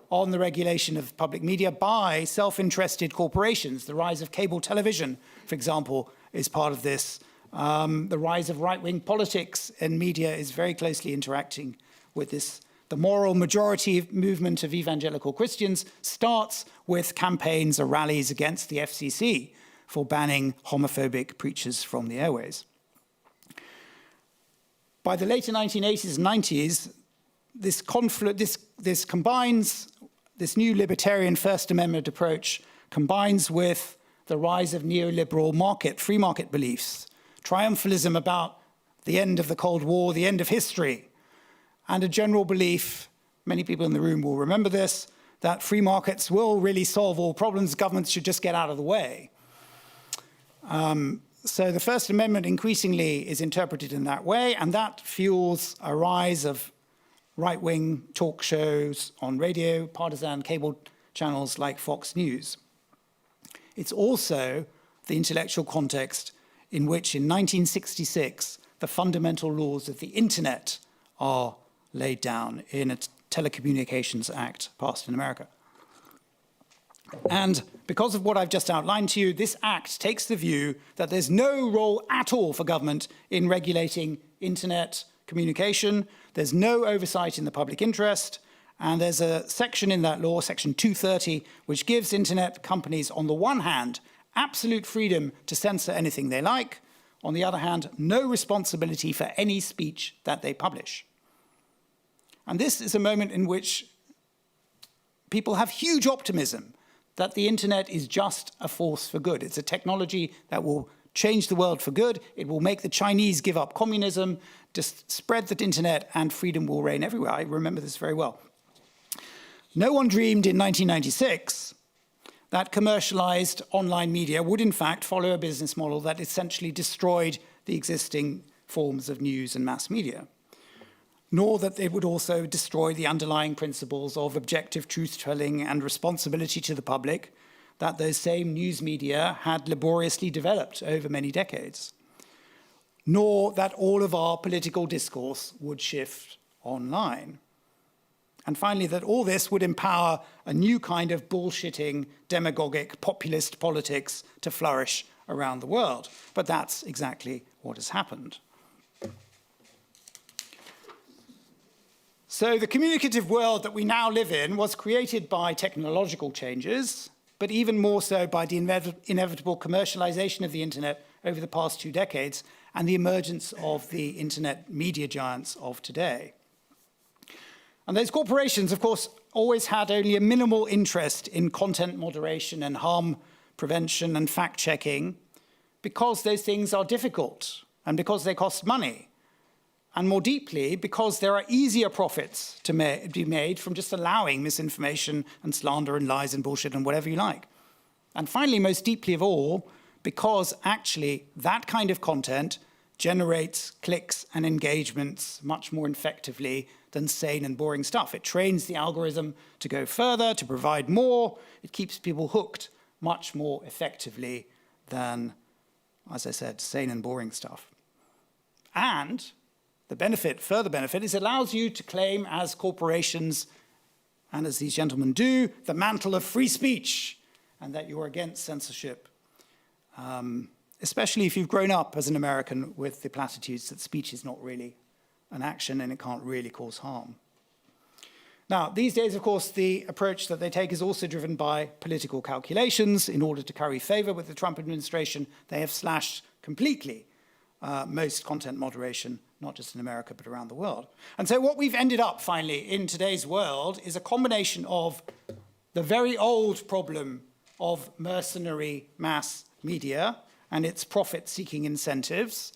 on the regulation of public media by self-interested corporations. The rise of cable television, for example, is part of this. The rise of right-wing politics and media is very closely interacting with this. The moral majority movement of evangelical Christians starts with campaigns or rallies against the FCC for banning homophobic preachers from the airways. By the later 1980s and 90s, this combines, this new libertarian First Amendment approach combines with the rise of neoliberal free market beliefs, triumphalism about the end of the Cold War, the end of history, and a general belief, many people in the room will remember this, that free markets will really solve all problems, governments should just get out of the way. So the First Amendment increasingly is interpreted in that way, and that fuels a rise of right-wing talk shows on radio, partisan cable channels like Fox News. It's also the intellectual context in which, in 1966, the fundamental laws of the internet are laid down in a Telecommunications Act passed in America. And because of what I've just outlined to you, this act takes the view that there's no role at all for government in regulating internet communication. There's no oversight in the public interest. And there's a section in that law, section 230, which gives internet companies, on the one hand, absolute freedom to censor anything they like. On the other hand, no responsibility for any speech that they publish. And this is a moment in which people have huge optimism that the internet is just a force for good. It's a technology that will change the world for good. It will make the Chinese give up communism, just spread the internet, and freedom will reign everywhere. I remember this very well. No one dreamed in 1996 that commercialized online media would in fact follow a business model that essentially destroyed the existing forms of news and mass media, nor that it would also destroy the underlying principles of objective truth-telling and responsibility to the public that those same news media had laboriously developed over many decades, nor that all of our political discourse would shift online. And finally, that all this would empower a new kind of bullshitting, demagogic, populist politics to flourish around the world. But that's exactly what has happened. So the communicative world that we now live in was created by technological changes, but even more so by the inevitable commercialization of the internet over the past 2 decades and the emergence of the internet media giants of today. And those corporations, of course, always had only a minimal interest in content moderation and harm prevention and fact-checking because those things are difficult and because they cost money. And more deeply, because there are easier profits to be made from just allowing misinformation and slander and lies and bullshit and whatever you like. And finally, most deeply of all, because actually that kind of content generates clicks and engagements much more effectively than sane and boring stuff. It trains the algorithm to go further, to provide more. It keeps people hooked much more effectively than, as I said, sane and boring stuff. And the benefit, further benefit, is it allows you to claim as corporations, and as these gentlemen do, the mantle of free speech, and that you're against censorship, especially if you've grown up as an American with the platitudes that speech is not really an action and it can't really cause harm. Now, these days, of course, the approach that they take is also driven by political calculations. In order to curry favor with the Trump administration, they have slashed completely most content moderation not just in America, but around the world. And so what we've ended up finally in today's world is a combination of the very old problem of mercenary mass media and its profit-seeking incentives,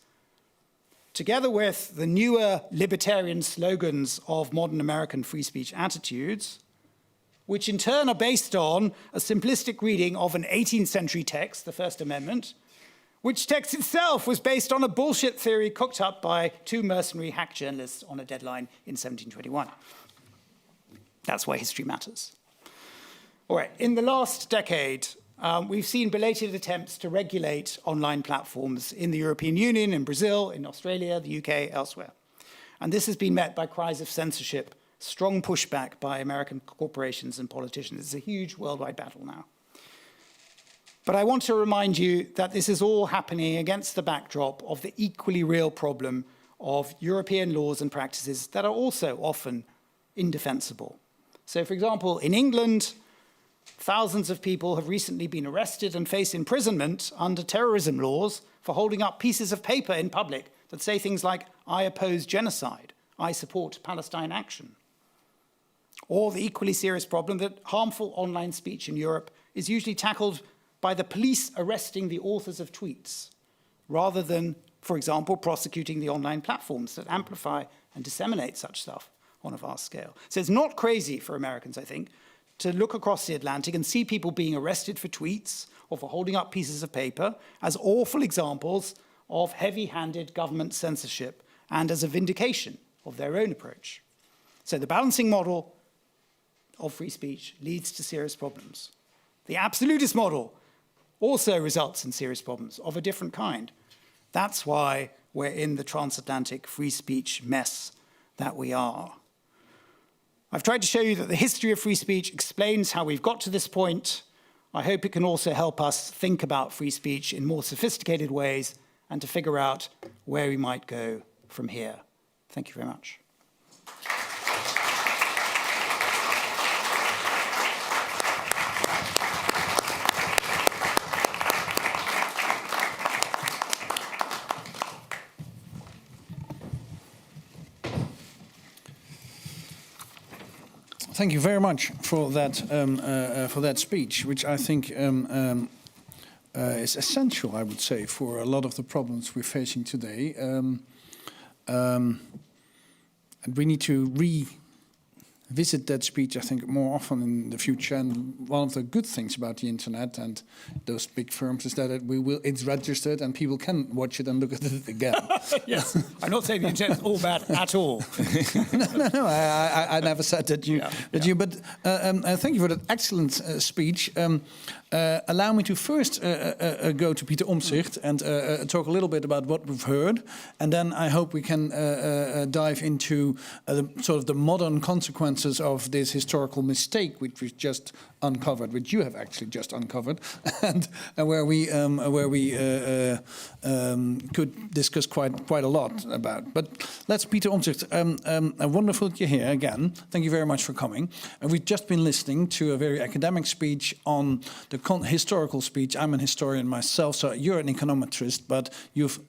together with the newer libertarian slogans of modern American free speech attitudes, which in turn are based on a simplistic reading of an 18th century text, the First Amendment, which text itself was based on a bullshit theory cooked up by two mercenary hack journalists on a deadline in 1721. That's why history matters. All right, in the last decade, we've seen belated attempts to regulate online platforms in the European Union, in Brazil, in Australia, the UK, elsewhere. And this has been met by cries of censorship, strong pushback by American corporations and politicians. It's a huge worldwide battle now. But I want to remind you that this is all happening against the backdrop of the equally real problem of European laws and practices that are also often indefensible. So, for example, in England, thousands of people have recently been arrested and face imprisonment under terrorism laws for holding up pieces of paper in public that say things like, "I oppose genocide," "I support Palestine action." Or the equally serious problem that harmful online speech in Europe is usually tackled by the police arresting the authors of tweets, rather than, for example, prosecuting the online platforms that amplify and disseminate such stuff on a vast scale. So it's not crazy for Americans, I think, to look across the Atlantic and see people being arrested for tweets or for holding up pieces of paper as awful examples of heavy-handed government censorship and as a vindication of their own approach. So the balancing model of free speech leads to serious problems. The absolutist model also results in serious problems of a different kind. That's why we're in the transatlantic free speech mess that we are. I've tried to show you that the history of free speech explains how we've got to this point. I hope it can also help us think about free speech in more sophisticated ways and to figure out where we might go from here. Thank you very much. Thank you very much for that speech, which I think is essential, I would say, for a lot of the problems we're facing today. And we need to revisit that speech, I think, more often in the future. And one of the good things about the internet and those big firms is that it's registered and people can watch it and look at it again. Yes, I'm not saying the internet is all bad at all. No, I never said that you. But thank you for that excellent speech. Allow me to first go to Pieter Omtzigt and talk a little bit about what we've heard, and then I hope we can dive into the modern consequences of this historical mistake which we've just uncovered, which you have actually just uncovered, and where we could discuss quite a lot about. But let's, Pieter Omtzigt, wonderful that you're here again. Thank you very much for coming. And we've just been listening to a very academic speech on the historical speech. I'm an historian myself, so you're an econometrist, but you've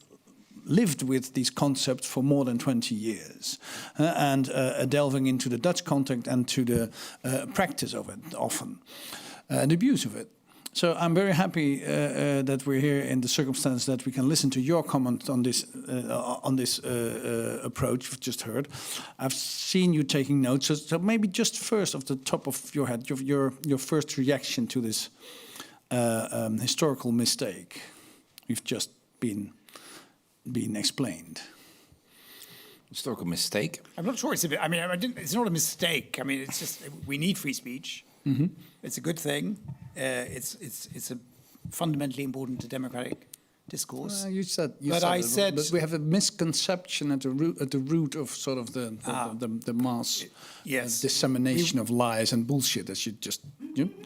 lived with these concepts for more than 20 years and delving into the Dutch context and to the practice of it often, and abuse of it. So I'm very happy that we're here in the circumstance that we can listen to your comment on this approach we've just heard. I've seen you taking notes, so maybe just first off the top of your head, your first reaction to this historical mistake we've just been explained. Historical mistake? I'm not sure it's a bit. I mean, it's not a mistake. I mean, it's just we need free speech. Mm-hmm. It's a good thing. It's a fundamentally important to democratic discourse. You said but we have a misconception at the root of sort of the mass dissemination of lies and bullshit, as you just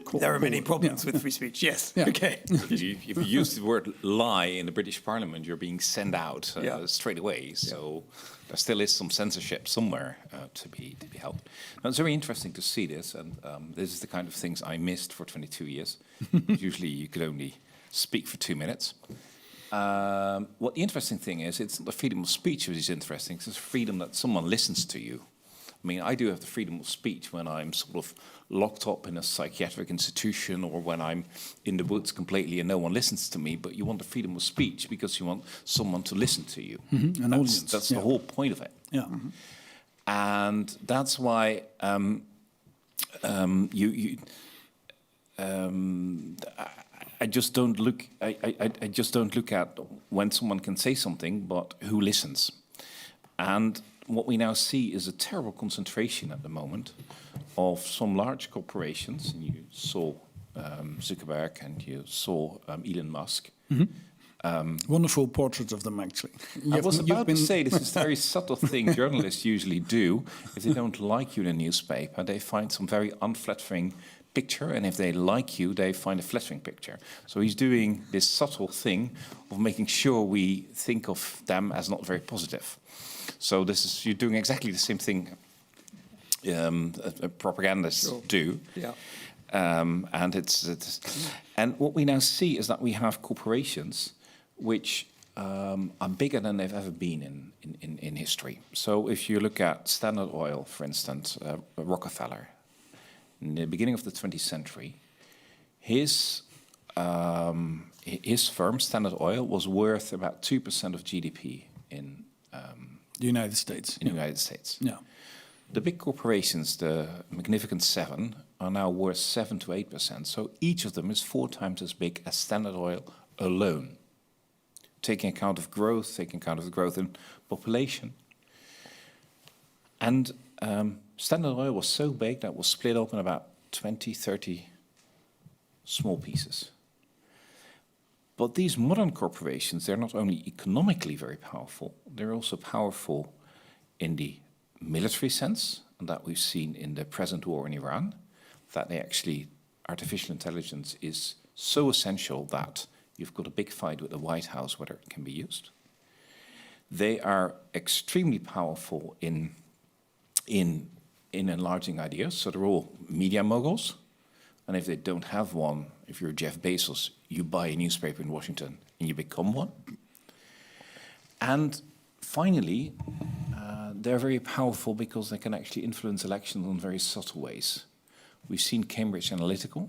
call. There are many problems with free speech. Yes. Yeah. Okay. If you use the word lie in the British Parliament, you're being sent out straight away. So there still is some censorship somewhere to be held. Now, it's very interesting to see this, and this is the kind of things I missed for 22 years. Usually, you could only speak for 2 minutes. What the interesting thing is, it's not the freedom of speech which is interesting, it's the freedom that someone listens to you. I mean, I do have the freedom of speech when I'm sort of locked up in a psychiatric institution or when I'm in the woods completely and no one listens to me, but you want the freedom of speech because you want someone to listen to you. An audience. That's the whole point of it. Yeah. And that's why I just don't look. I just don't look at when someone can say something, but who listens. And what we now see is a terrible concentration at the moment of some large corporations. And you saw Zuckerberg, and you saw Elon Musk. Wonderful portraits of them, actually. I was about to say this is a very subtle thing journalists usually do. If they don't like you in a newspaper, they find some very unflattering picture, and if they like you, they find a flattering picture. So he's doing this subtle thing of making sure we think of them as not very positive. So this is, you're doing exactly the same thing propagandists do. Yeah. And and what we now see is that we have corporations which are bigger than they've ever been in history. So if you look at Standard Oil, for instance, Rockefeller, in the beginning of the 20th century, his firm, Standard Oil, was worth about 2% of GDP in the United States. In the United States. Yeah. The big corporations, the Magnificent Seven, are now worth 7 to 8%. So each of them is 4 times as big as Standard Oil alone, taking account of growth, taking account of the growth in population. And Standard Oil was so big that it was split up in about 20, 30 small pieces. But these modern corporations, they're not only economically very powerful, they're also powerful in the military sense, and that we've seen in the present war in Iran, that they actually, artificial intelligence is so essential that you've got a big fight with the White House whether it can be used. They are extremely powerful in enlarging ideas, so they're all media moguls. And if they don't have one, if you're Jeff Bezos, you buy a newspaper in Washington and you become one. And finally, they're very powerful because they can actually influence elections in very subtle ways. We've seen Cambridge Analytica.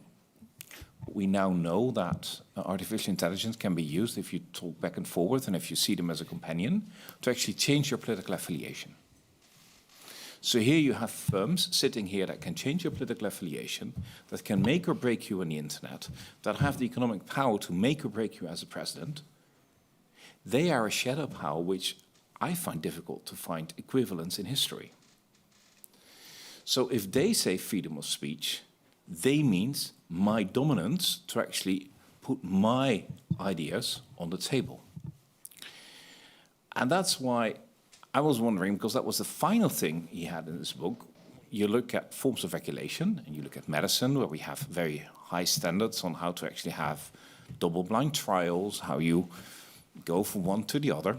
We now know that artificial intelligence can be used if you talk back and forward and if you see them as a companion to actually change your political affiliation. So here you have firms sitting here that can change your political affiliation, that can make or break you on the internet, that have the economic power to make or break you as a president. They are a shadow power which I find difficult to find equivalents in history. So if they say freedom of speech, they means my dominance to actually put my ideas on the table. And that's why I was wondering, because that was the final thing he had in this book. You look at forms of regulation, and you look at medicine, where we have very high standards on how to actually have double-blind trials, how you go from one to the other.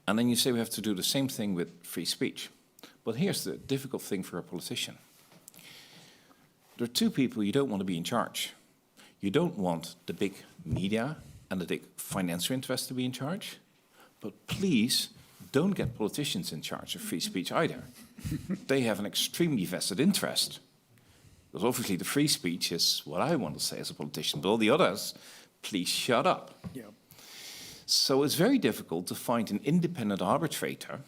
And then you say we have to do the same thing with free speech. But here's the difficult thing for a politician. There are 2 people you don't want to be in charge. You don't want the big media and the big financial interests to be in charge, but please don't get politicians in charge of free speech either. They have an extremely vested interest. Because obviously the free speech is what I want to say as a politician, but all the others, please shut up. Yeah. So it's very difficult to find an independent arbitrator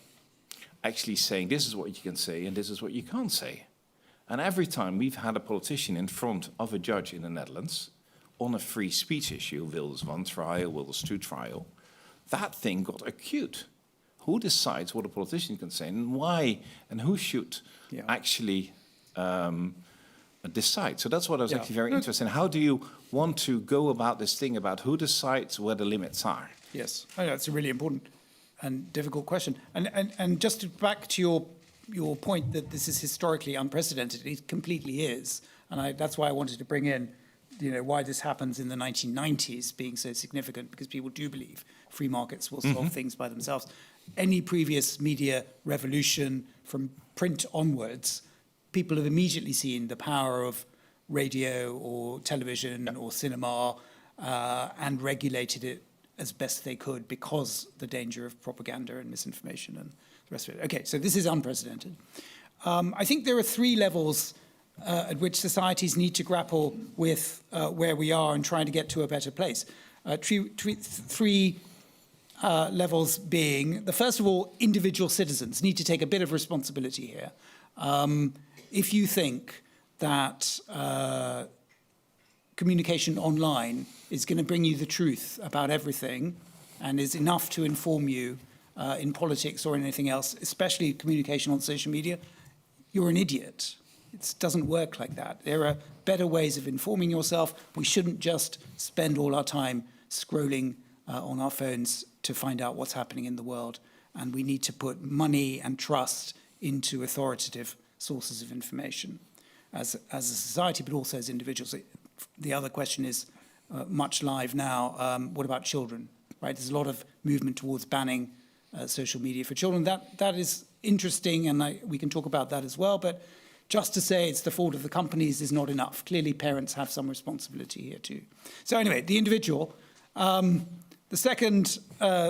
actually saying this is what you can say and this is what you can't say. And every time we've had a politician in front of a judge in the Netherlands on a free speech issue, Wilders 1 trial, Wilders 2 trial, that thing got acute. Who decides what a politician can say and why, and who should actually decide? So that's what I was actually very interested in. How do you want to go about this thing about who decides where the limits are? Yes, I know, that's a really important and difficult question. And just back to your point that this is historically unprecedented, it completely is. And that's why I wanted to bring in, why this happens in the 1990s being so significant, because people do believe free markets will solve things by themselves. Any previous media revolution from print onwards, people have immediately seen the power of radio or television or cinema and regulated it as best they could because the danger of propaganda and misinformation and the rest of it. Okay, so this is unprecedented. I think there are three levels at which societies need to grapple with where we are and trying to get to a better place. Three levels being, the first of all, individual citizens need to take a bit of responsibility here. If you think that communication online is going to bring you the truth about everything and is enough to inform you in politics or anything else, especially communication on social media, you're an idiot. It doesn't work like that. There are better ways of informing yourself. We shouldn't just spend all our time scrolling on our phones to find out what's happening in the world. And we need to put money and trust into authoritative sources of information as a society, but also as individuals. The other question is much live now. What about children? Right? There's a lot of movement towards banning social media for children. That is interesting, and we can talk about that as well. But just to say it's the fault of the companies is not enough. Clearly, parents have some responsibility here too. So anyway, the individual. The second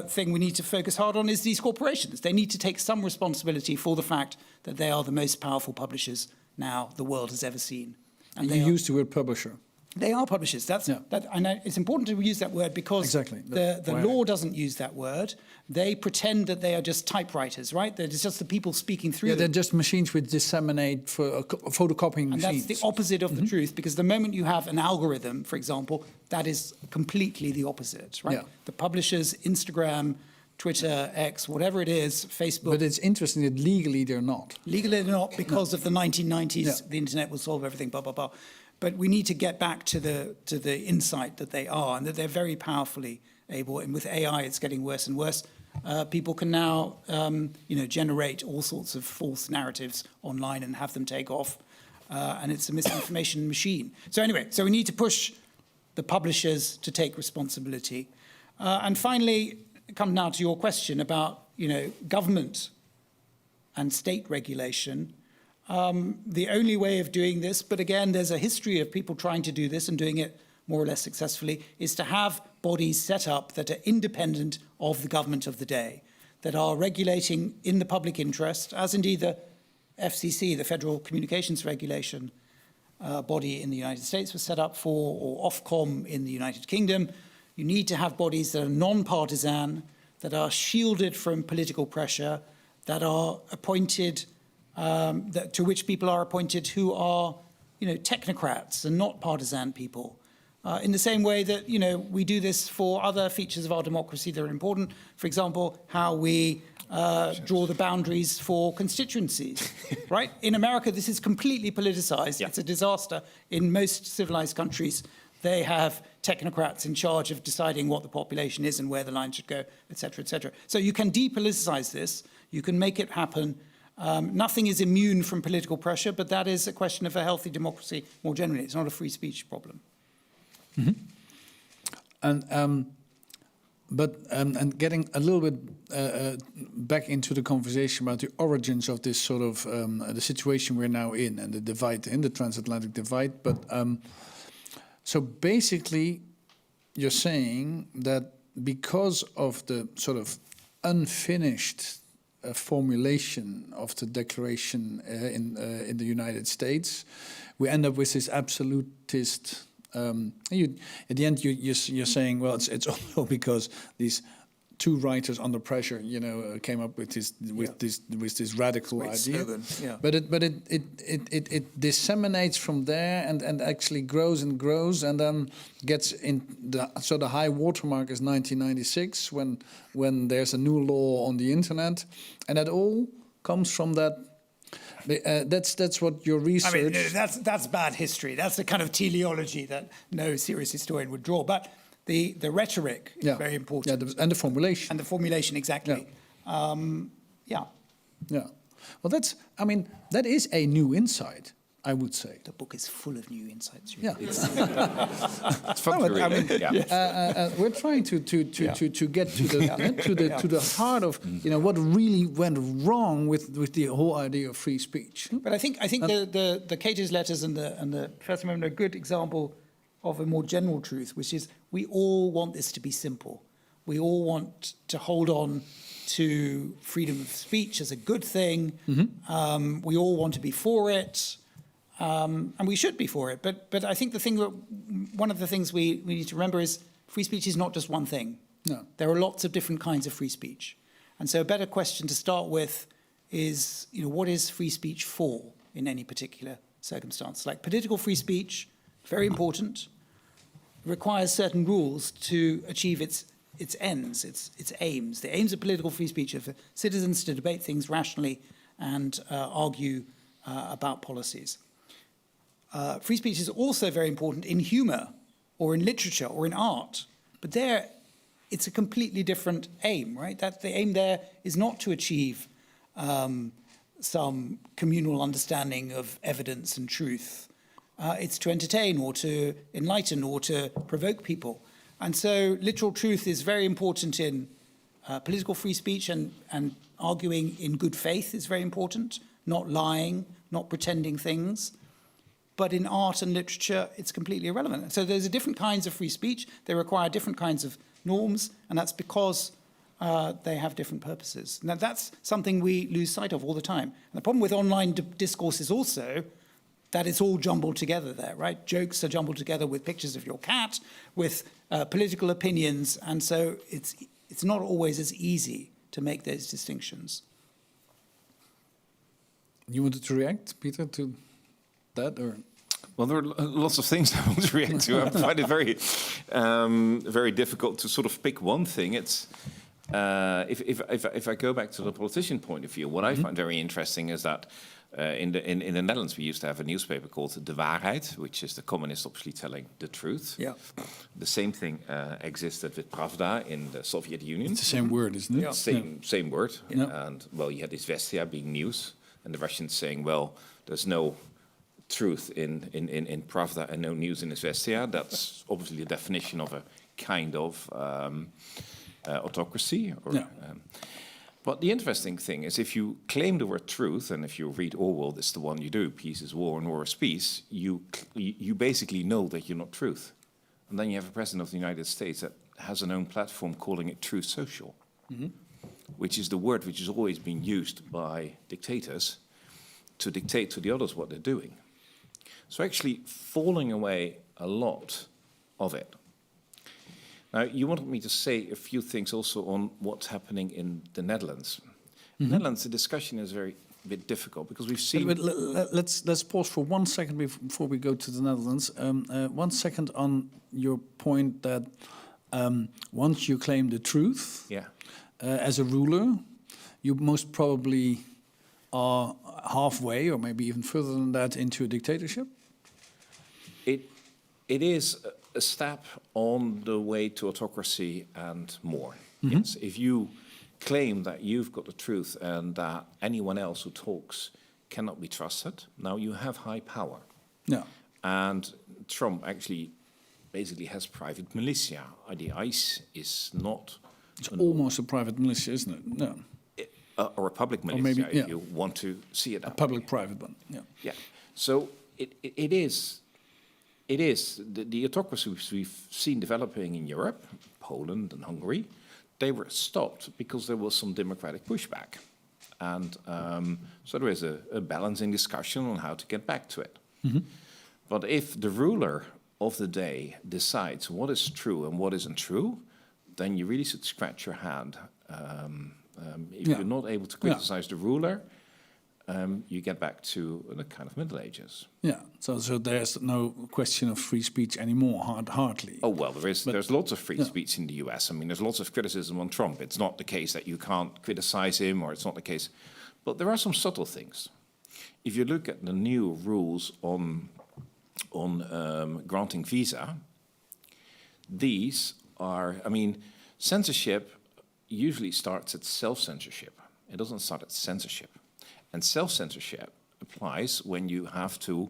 thing we need to focus hard on is these corporations. They need to take some responsibility for the fact that they are the most powerful publishers now the world has ever seen. And you used the word publisher. They are publishers. And it's important to use that word because the law doesn't use that word. They pretend that they are just typewriters, right? That it's just the people speaking through them. They're just machines which disseminate for photocopying machines. And that's the opposite of the truth, because the moment you have an algorithm, for example, that is completely the opposite, right? Yeah. The publishers, Instagram, Twitter, X, whatever it is, Facebook. But it's interesting that legally they're not. Legally they're not because of the 1990s, the internet will solve everything, blah, blah, blah. But we need to get back to the insight that they are and that they're very powerfully able. And with AI, it's getting worse and worse. People can now, generate all sorts of false narratives online and have them take off. And it's a misinformation machine. So anyway, so we need to push the publishers to take responsibility. And finally, come now to your question about, government and state regulation. The only way of doing this, but again, there's a history of people trying to do this and doing it more or less successfully, is to have bodies set up that are independent of the government of the day, that are regulating in the public interest, as indeed the FCC, the Federal Communications Regulation body in the United States was set up for, or Ofcom in the United Kingdom. You need to have bodies that are non-partisan, that are shielded from political pressure, that are appointed to which people are appointed who are, technocrats and not partisan people. In the same way that, we do this for other features of our democracy that are important. For example, how we draw the boundaries for constituencies, right? In America, this is completely politicized. Yeah. It's a disaster. In most civilized countries, they have technocrats in charge of deciding what the population is and where the line should go, et cetera, et cetera. So you can depoliticize this. You can make it happen. Nothing is immune from political pressure, but that is a question of a healthy democracy more generally. It's not a free speech problem. Mm-hmm. And getting a little bit back into the conversation about the origins of this sort of the situation we're now in and the divide, in the transatlantic divide. But so basically, you're saying that because of the sort of unfinished formulation of the declaration in the United States, we end up with this absolutist. At the end, you're saying, well, it's also because these two writers under pressure, came up with this radical idea. Slogan. Yeah. But it disseminates from there and actually grows and grows and then gets in the high watermark is 1996 when there's a new law on the internet, and that all comes from that. That's what your research. I mean, that's bad history. That's the kind of teleology that no serious historian would draw. But the rhetoric is very important. Yeah, and the formulation. And the formulation, exactly. Yeah. Well, that is a new insight, I would say. The book is full of new insights. Yeah. It's fun to read. We're trying to get to the heart of what really went wrong with the whole idea of free speech. But I think the Cato's letters and the First Amendment are a good example of a more general truth, which is we all want this to be simple. We all want to hold on to freedom of speech as a good thing. We all want to be for it, and we should be for it. But I think one of the things we need to remember is free speech is not just one thing. No. There are lots of different kinds of free speech. And so a better question to start with is, what is free speech for in any particular circumstance? Like political free speech, very important, requires certain rules to achieve its ends, its aims. The aims of political free speech are for citizens to debate things rationally and argue about policies. Free speech is also very important in humor or in literature or in art, but there it's a completely different aim, right? That the aim there is not to achieve some communal understanding of evidence and truth. It's to entertain or to enlighten or to provoke people. And so literal truth is very important in political free speech, and arguing in good faith is very important, not lying, not pretending things. But in art and literature, it's completely irrelevant. So there's different kinds of free speech. They require different kinds of norms, and that's because they have different purposes. Now, that's something we lose sight of all the time. And the problem with online discourse is also that it's all jumbled together there, right? Jokes are jumbled together with pictures of your cat, with political opinions, and so it's not always as easy to make those distinctions. You wanted to react, Pieter, to that, or? Well, there are lots of things I want to react to. I find it very difficult to sort of pick one thing. It's if I go back to the politician point of view, what I find very interesting is that in the Netherlands we used to have a newspaper called De Waarheid, which is the communists obviously telling the truth. Yeah. The same thing existed with Pravda in the Soviet Union. It's the same word, isn't it? Yeah. Same word. Yeah. And well, you had Izvestia being news, and the Russians saying, well, there's no truth in Pravda and no news in Izvestia. That's obviously the definition of a kind of autocracy. But the interesting thing is, if you claim the word truth, and if you read Orwell, it's the one you do, peace is war and war is peace, you basically know that you're not truth. And then you have a president of the United States that has an own platform calling it Truth Social, which is the word which has always been used by dictators to dictate to the others what they're doing. So actually falling away a lot of it. Now, you wanted me to say a few things also on what's happening in the Netherlands. In the Netherlands, the discussion is a bit difficult because we've seen... But let's pause for 1 second before we go to the Netherlands. 1 second on your point that once you claim the truth, as a ruler, you most probably are halfway, or maybe even further than that, into a dictatorship? It is a step on the way to autocracy and more. Yes, if you claim that you've got the truth and that anyone else who talks cannot be trusted, now you have high power. Yeah. And Trump actually basically has private militia. The ICE is not... It's almost a private militia, isn't it? No. Or a public militia, maybe, if you want to see it that a public-private one, yeah. Yeah. So it is the autocracies we've seen developing in Europe, Poland and Hungary, they were stopped because there was some democratic pushback. And so there is a balancing discussion on how to get back to it. But if the ruler of the day decides what is true and what isn't true, then you really should scratch your hand. If you're not able to criticize the ruler, you get back to the kind of Middle Ages. Yeah. So there's no question of free speech anymore, hardly. Oh well, there's lots of free speech in the U.S. I mean, there's lots of criticism on Trump. It's not the case that you can't criticize him, or it's not the case, but there are some subtle things. If you look at the new rules on granting visa, these are, I mean, censorship usually starts at self-censorship. It doesn't start at censorship. And self-censorship applies when you have to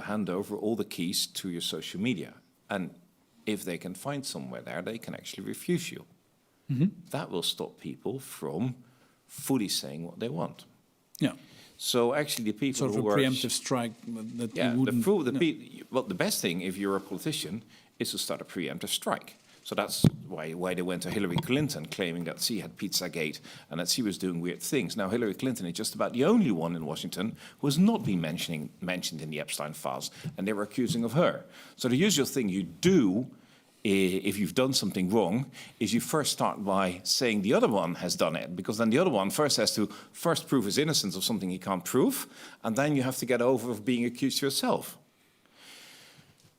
hand over all the keys to your social media. And if they can find somewhere there, they can actually refuse you. That will stop people from fully saying what they want. Yeah. So actually the people who are... preemptive strike that you wouldn't... Well, the best thing if you're a politician is to start a preemptive strike. So that's why they went to Hillary Clinton, claiming that she had Pizzagate and that she was doing weird things. Now, Hillary Clinton is just about the only one in Washington who has not been mentioned in the Epstein files, and they were accusing of her. So the usual thing you do if you've done something wrong, is you first start by saying the other one has done it, because then the other one first has to prove his innocence of something he can't prove, and then you have to get over of being accused yourself.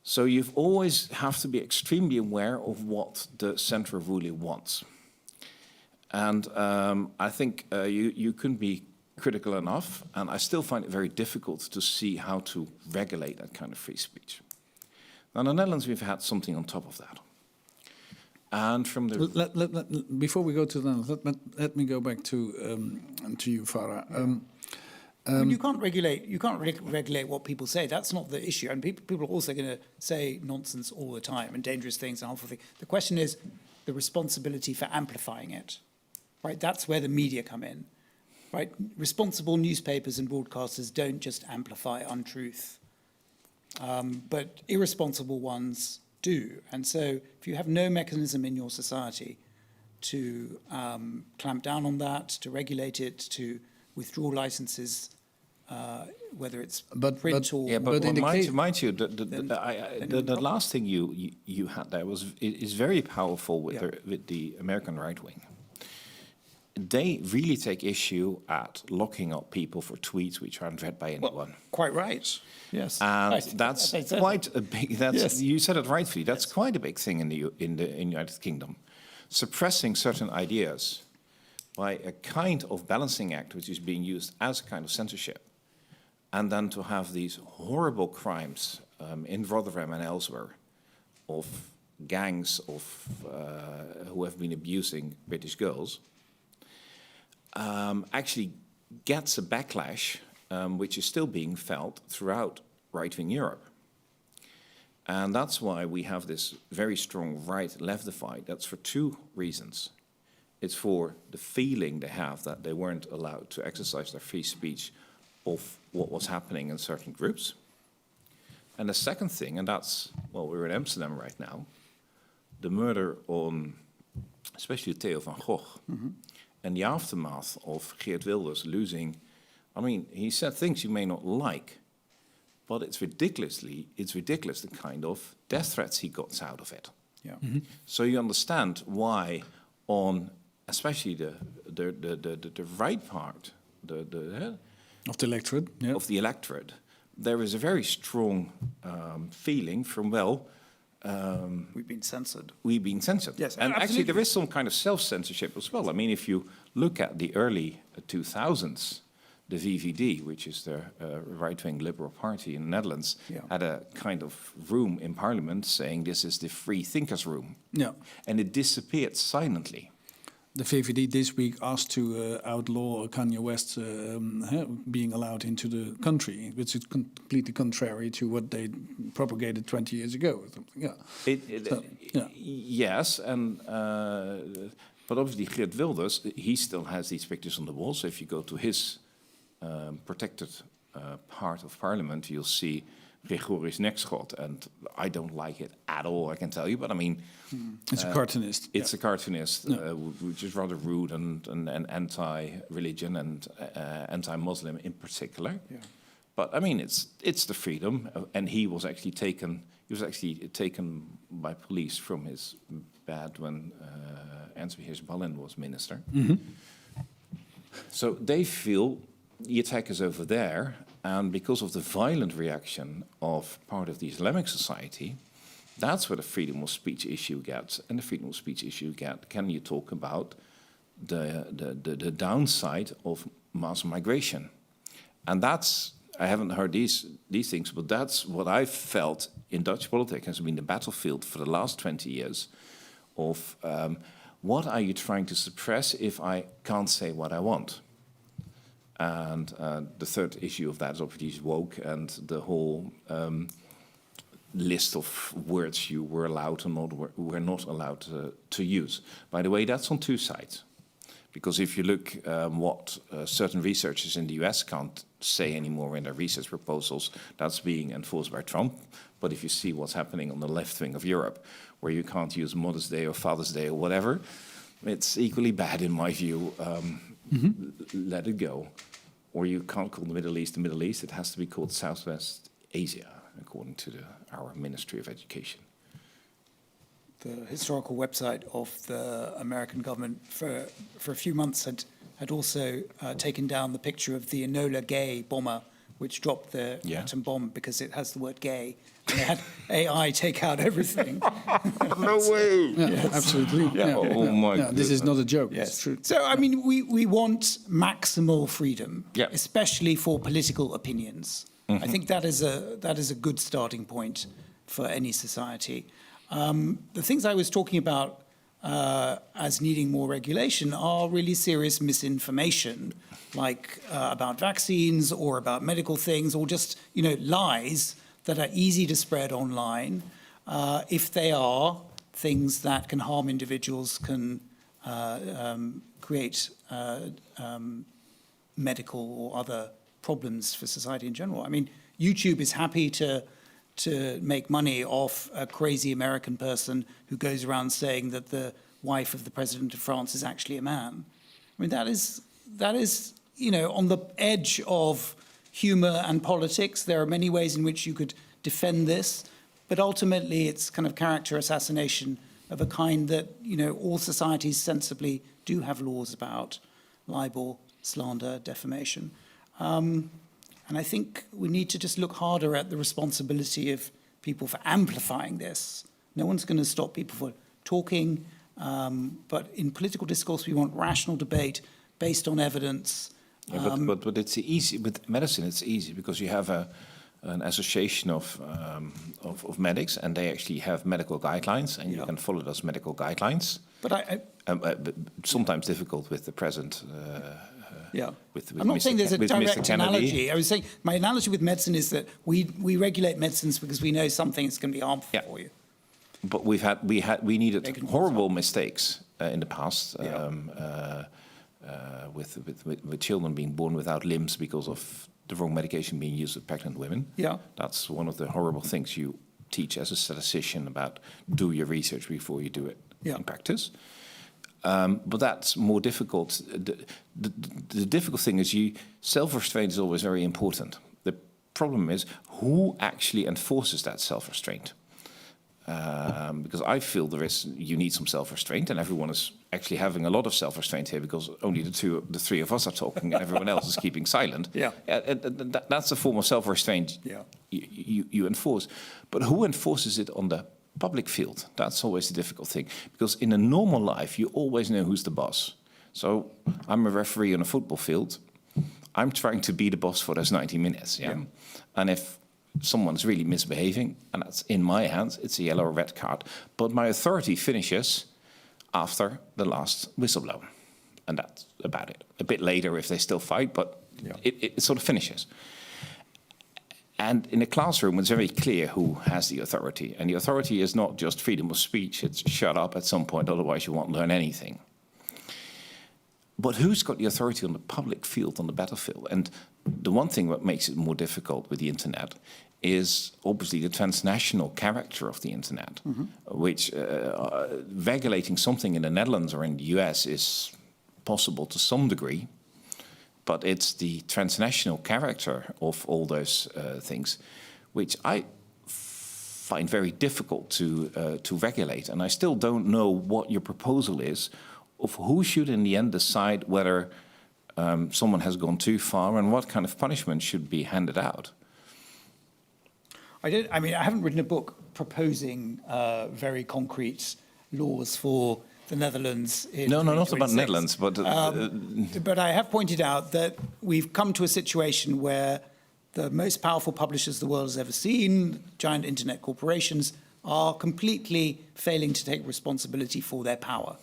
So you've always have to be extremely aware of what the central ruler wants. And I think you couldn't be critical enough, and I still find it very difficult to see how to regulate that kind of free speech. Now, in the Netherlands, we've had something on top of that. And from the... Before we go to the Netherlands, let me go back to you, Fara. I mean, you can't regulate what people say. That's not the issue. And people are also going to say nonsense all the time and dangerous things and harmful things. The question is the responsibility for amplifying it, right? That's where the media come in, right? Responsible newspapers and broadcasters don't just amplify untruth, but irresponsible ones do. And so if you have no mechanism in your society to clamp down on that, to regulate it, to withdraw licenses, whether it's print or... Yeah, but mind you, the last thing you had there is very powerful with the American right wing. They really take issue at locking up people for tweets which aren't read by anyone. Well, quite right. Yes. And that's quite a big... Yes. You said it rightfully. That's quite a big thing in the United Kingdom. Suppressing certain ideas by a kind of balancing act which is being used as a kind of censorship, and then to have these horrible crimes in Rotherham and elsewhere of gangs of who have been abusing British girls, actually gets a backlash which is still being felt throughout right-wing Europe. And that's why we have this very strong right-left divide. That's for two reasons. It's for the feeling they have that they weren't allowed to exercise their free speech of what was happening in certain groups. And the second thing, and that's, well, we're in Amsterdam right now, the murder on especially Theo van Gogh, and the aftermath of Geert Wilders losing, I mean, he said things you may not like, but it's ridiculous the kind of death threats he got out of it. Yeah. So you understand why on especially the right part, of the electorate, of the electorate, there is a very strong feeling from, well, we've been censored. We've been censored. Yes, and absolutely. actually there is some kind of self-censorship as well. I mean, if you look at the early 2000s, the VVD, which is the right-wing Liberal Party in the Netherlands, had a kind of room in Parliament saying this is the free thinkers room. Yeah. And it disappeared silently. The VVD this week asked to outlaw Kanye West being allowed into the country, which is completely contrary to what they propagated 20 years ago. Yeah. Yes, and but obviously Geert Wilders, he still has these pictures on the wall. So if you go to his protected part of Parliament, you'll see Gregorius Nekschot, and I don't like it at all, I can tell you, but I mean... It's a cartoonist. It's a cartoonist, which is rather rude and anti-religion and anti-Muslim in particular. Yeah. But I mean, it's the freedom, and he was actually taken by police from his bed when Answer Hirsch-Ballin was minister. So they feel the attack is over there, and because of the violent reaction of part of the Islamic society, that's where the freedom of speech issue gets. And the freedom of speech issue can you talk about the downside of mass migration? And that's, I haven't heard these things, but that's what I felt in Dutch politics has been the battlefield for the last 20 years of what are you trying to suppress if I can't say what I want? And the third issue of that is obviously woke and the whole list of words you were allowed or were not allowed to use. By the way, that's on two sides. Because if you look what certain researchers in the US can't say anymore in their research proposals, that's being enforced by Trump. But if you see what's happening on the left wing of Europe, where you can't use Mother's Day or Father's Day or whatever, it's equally bad in my view. Let it go. Or you can't call the Middle East, it has to be called Southwest Asia, according to our Ministry of Education. The historical website of the American government for a few months had also taken down the picture of the Enola Gay bomber, which dropped the atom bomb because it has the word gay. And they had AI take out everything. No way! Yeah, yes. Absolutely. Yeah. Oh my God. This is not a joke. Yes. It's true. So, I mean, we want maximal freedom, especially for political opinions. I think that is a good starting point for any society. The things I was talking about as needing more regulation are really serious misinformation, like about vaccines or about medical things, or just lies that are easy to spread online if they are things that can harm individuals, can create medical or other problems for society in general. I mean, YouTube is happy to make money off a crazy American person who goes around saying that the wife of the president of France is actually a man. I mean, that is on the edge of humor and politics. There are many ways in which you could defend this, but ultimately it's kind of character assassination of a kind that, all societies sensibly do have laws about: libel, slander, defamation. And I think we need to just look harder at the responsibility of people for amplifying this. No one's going to stop people from talking, but in political discourse, we want rational debate based on evidence. Yeah, but it's easy. With medicine, it's easy because you have an association of medics, and they actually have medical guidelines, and you can follow those medical guidelines. But but sometimes difficult with the present. With I'm not saying there's a direct Mr. analogy. I was saying my analogy with medicine is that we regulate medicines because we know something is going to be harmful for you. But we needed horrible mistakes in the past with children being born without limbs because of the wrong medication being used with pregnant women. Yeah, that's one of the horrible things you teach as a statistician about. Do your research before you do it in practice. But that's more difficult. The difficult thing is self-restraint is always very important. The problem is who actually enforces that self-restraint. Because I feel you need some self-restraint, and everyone is actually having a lot of self-restraint here because only the three of us are talking and everyone else is keeping silent. That's a form of self-restraint you enforce. But who enforces it on the public field? That's always the difficult thing, because in a normal life you always know who's the boss. So I'm a referee on a football field. I'm trying to be the boss for those 90 minutes. And if someone's really misbehaving and that's in my hands, it's a yellow or red card. But my authority finishes after the last whistle blown, and that's about it. A bit later if they still fight, but it sort of finishes. And in a classroom, it's very clear who has the authority. And the authority is not just freedom of speech. It's shut up at some point, otherwise you won't learn anything. But who's got the authority on the public field, on the battlefield? And the one thing that makes it more difficult with the internet is obviously the transnational character of the internet, which regulating something in the Netherlands or in the US is possible to some degree. But it's the transnational character of all those things, which I find very difficult to regulate. And I still don't know what your proposal is of who should in the end decide whether someone has gone too far and what kind of punishment should be handed out. I mean, I haven't written a book proposing very concrete laws for the Netherlands. No, not about Netherlands, but... but I have pointed out that we've come to a situation where the most powerful publishers the world has ever seen, giant internet corporations, are completely failing to take responsibility for their power.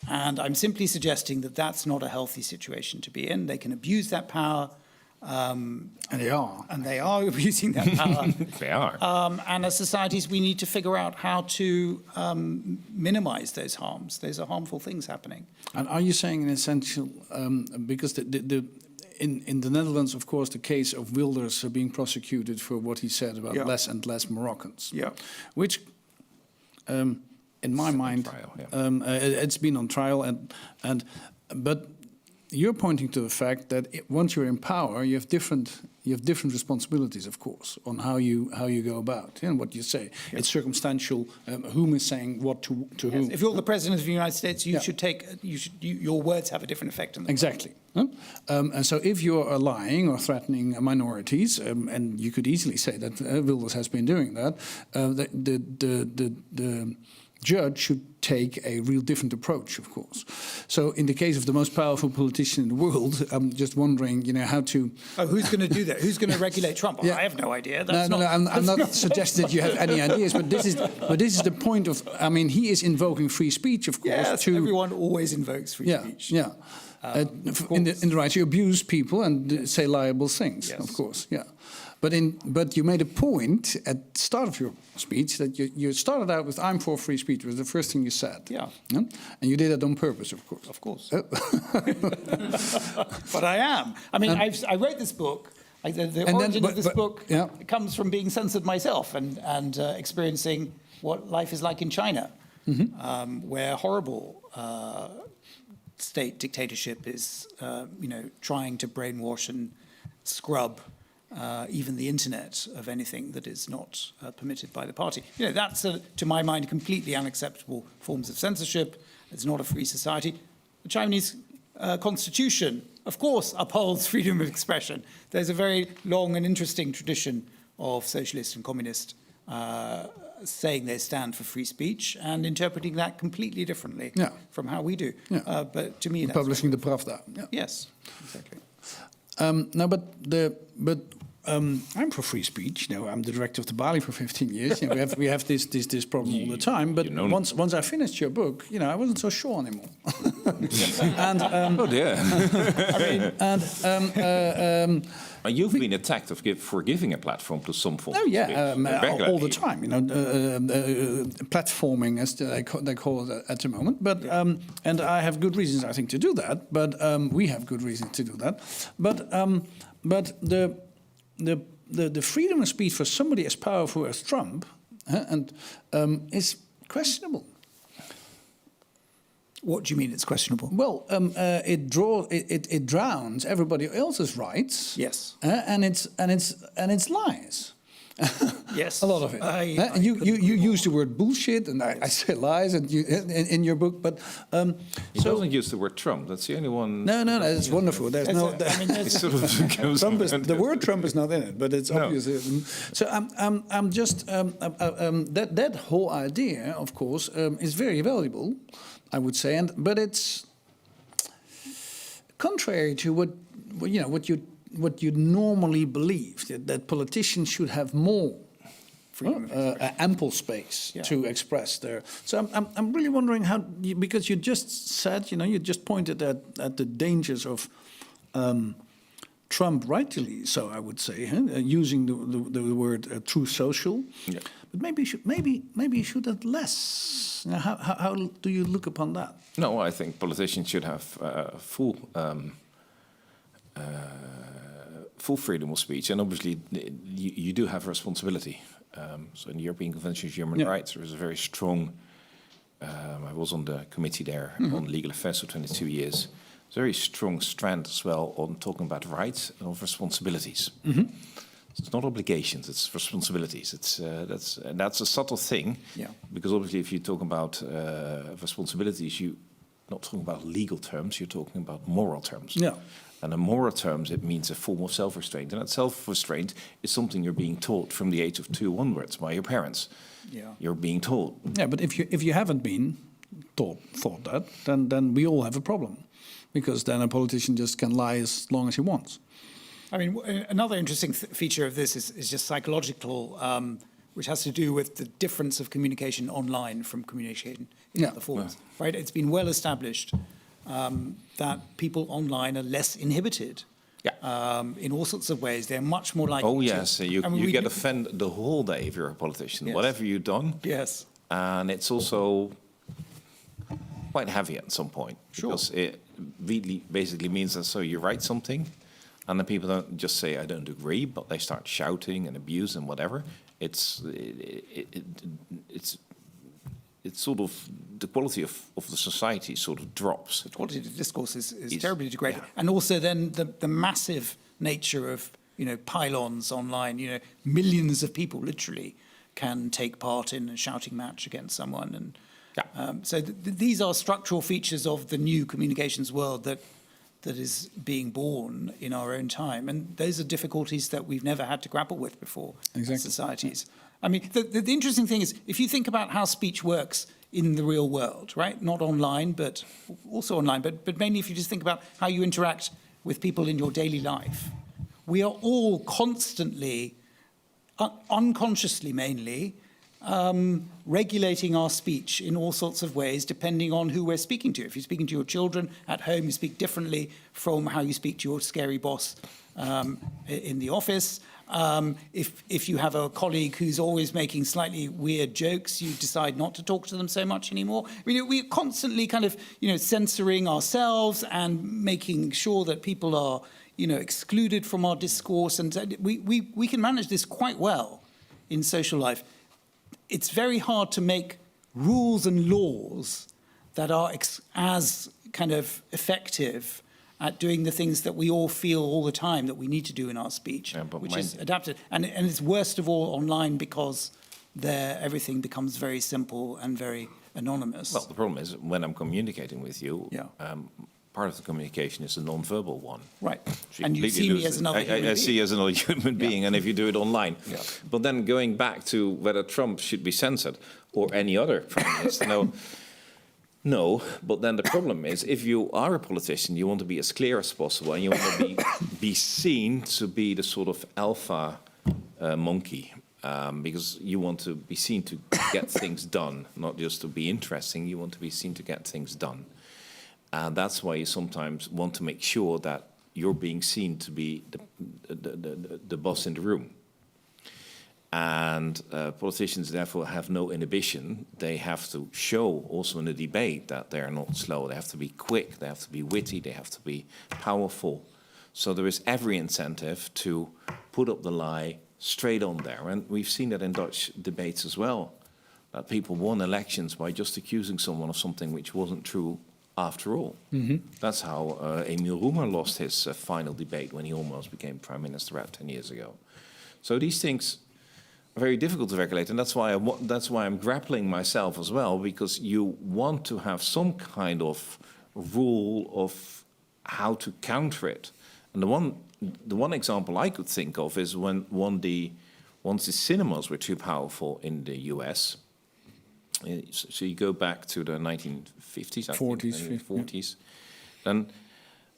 And I'm simply suggesting that that's not a healthy situation to be in. They can abuse that power And they are. And they are abusing that power. They are. And as societies, we need to figure out how to minimize those harms. Those are harmful things happening. And are you saying in essential, because in the Netherlands, of course, the case of Wilders being prosecuted for what he said about less and less Moroccans, which, in my mind, it's been on trial, but you're pointing to the fact that once you're in power, you have different responsibilities, of course, on how you go about and what you say. It's circumstantial. Whom is saying what to whom? If you're the president of the United States, your words have a different effect on them. Exactly. And so if you are lying or threatening minorities, and you could easily say that Wilders has been doing that, the judge should take a real different approach, of course. So in the case of the most powerful politician in the world, I'm just wondering, how to... Oh, who's going to do that? Who's going to regulate Trump? Oh, I have no idea. I'm not suggesting that you have any ideas, but this is the point of... I mean, he is invoking free speech, of course. Yes, everyone always invokes free speech. Yeah. In the right to abuse people and say liable things, of course, But you made a point at the start of your speech that you started out with "I'm for free speech" was the first thing you said. And you did that on purpose, of course. Of course. But I am. I mean, I wrote this book. The origin of this book comes from being censored myself and experiencing what life is like in China, where horrible state dictatorship is, trying to brainwash and scrub even the internet of anything that is not permitted by the party. That's, to my mind, completely unacceptable forms of censorship. It's not a free society. The Chinese constitution, of course, upholds freedom of expression. There's a very long and interesting tradition of socialist and communist saying they stand for free speech and interpreting that completely differently from how we do. But to me, that's publishing the Pravda. Yes, exactly. I'm for free speech. I'm the director of the Balie for 15 years. We have this problem all the time. But once I finished your book, I wasn't so sure anymore. Oh dear! You've been attacked for giving a platform to some form. Oh yeah, all the time. Platforming, as they call it at the moment. But and I have good reasons, I think, to do that. But we have good reasons to do that. But the freedom of speech for somebody as powerful as Trump is questionable. What do you mean it's questionable? Well, it drowns everybody else's rights. Yes. And it's lies. Yes. A lot of it. You use the word bullshit, and I say lies, and in your book, but he doesn't use the word Trump. That's the only one. No, that's wonderful. There's the word Trump is not in it, but it's obvious. So I'm just that whole idea, of course, is very valuable, I would say, but it's contrary to what you normally believe, that politicians should have more ample space to express their. So I'm really wondering how, because you just said, you just pointed at the dangers of Trump, rightly so, I would say, using the word true social. Yeah. But maybe you should have less. How do you look upon that? No, I think politicians should have full freedom of speech, and obviously you do have a responsibility. So in the European Convention of Human Rights, there is a very strong. I was on the committee there on legal affairs for 22 years. Very strong strand as well on talking about rights and of responsibilities. So it's not obligations; it's responsibilities. That's a subtle thing, because obviously, if you talk about responsibilities, you're not talking about legal terms. You're talking about moral terms. Yeah. And in moral terms, it means a form of self-restraint. And that self-restraint is something you're being taught from the age of 2 onwards by your parents. Yeah. You're being taught. Yeah, but if you haven't been taught that, then we all have a problem, because then a politician just can lie as long as he wants. I mean, another interesting feature of this is just psychological, which has to do with the difference of communication online from communication in other forms. Right? It's been well established that people online are less inhibited in all sorts of ways. They're much more likely Oh, to... yes, you get offended the whole day if you're a politician, Yes. whatever you've done. Yes. And it's also quite heavy at some point. Sure. Because it really basically means that so you write something, and then people don't just say, I don't agree, but they start shouting and abuse and whatever. It's sort of, the quality of the society sort of drops. The quality of the discourse is terribly degraded. Yeah. And also then the massive nature of, pylons online, millions of people literally can take part in a shouting match against someone. And so these are structural features of the new communications world that is being born in our own time. And those are difficulties that we've never had to grapple with before in societies. I mean, the interesting thing is, if you think about how speech works in the real world, right? Not online, but also online, but mainly if you just think about how you interact with people in your daily life. We are all constantly, unconsciously mainly, regulating our speech in all sorts of ways, depending on who we're speaking to. If you're speaking to your children at home, you speak differently from how you speak to your scary boss in the office. If you have a colleague who's always making slightly weird jokes, you decide not to talk to them so much anymore. I mean, we're constantly kind of, censoring ourselves and making sure that people are, excluded from our discourse. And we can manage this quite well in social life. It's very hard to make rules and laws that are as kind of effective at doing the things that we all feel all the time that we need to do in our speech, which is adapted. And it's worst of all online because there everything becomes very simple and very anonymous. Well, the problem is when I'm communicating with you, part of the communication is a non-verbal one. Right. So And you see me as another human being. I see you as another human being, and if you do it online. Yeah. But then going back to whether Trump should be censored or any other prime minister, no, but then the problem is, if you are a politician, you want to be as clear as possible, and you want to be seen to be the sort of alpha monkey, because you want to be seen to get things done, not just to be interesting. You want to be seen to get things done. And that's why you sometimes want to make sure that you're being seen to be the boss in the room. And politicians therefore have no inhibition. They have to show also in the debate that they're not slow. They have to be quick, they have to be witty, they have to be powerful. So there is every incentive to put up the lie straight on there. And we've seen that in Dutch debates as well, that people won elections by just accusing someone of something which wasn't true after all. Mm-hmm. That's how Emiel Roemer lost his final debate when he almost became prime minister about 10 years ago. So these things are very difficult to regulate, and that's why I'm grappling myself as well, because you want to have some kind of rule of how to counter it. And the one example I could think of is once the cinemas were too powerful in the US. So you go back to the 1950s, I think, 40s. Then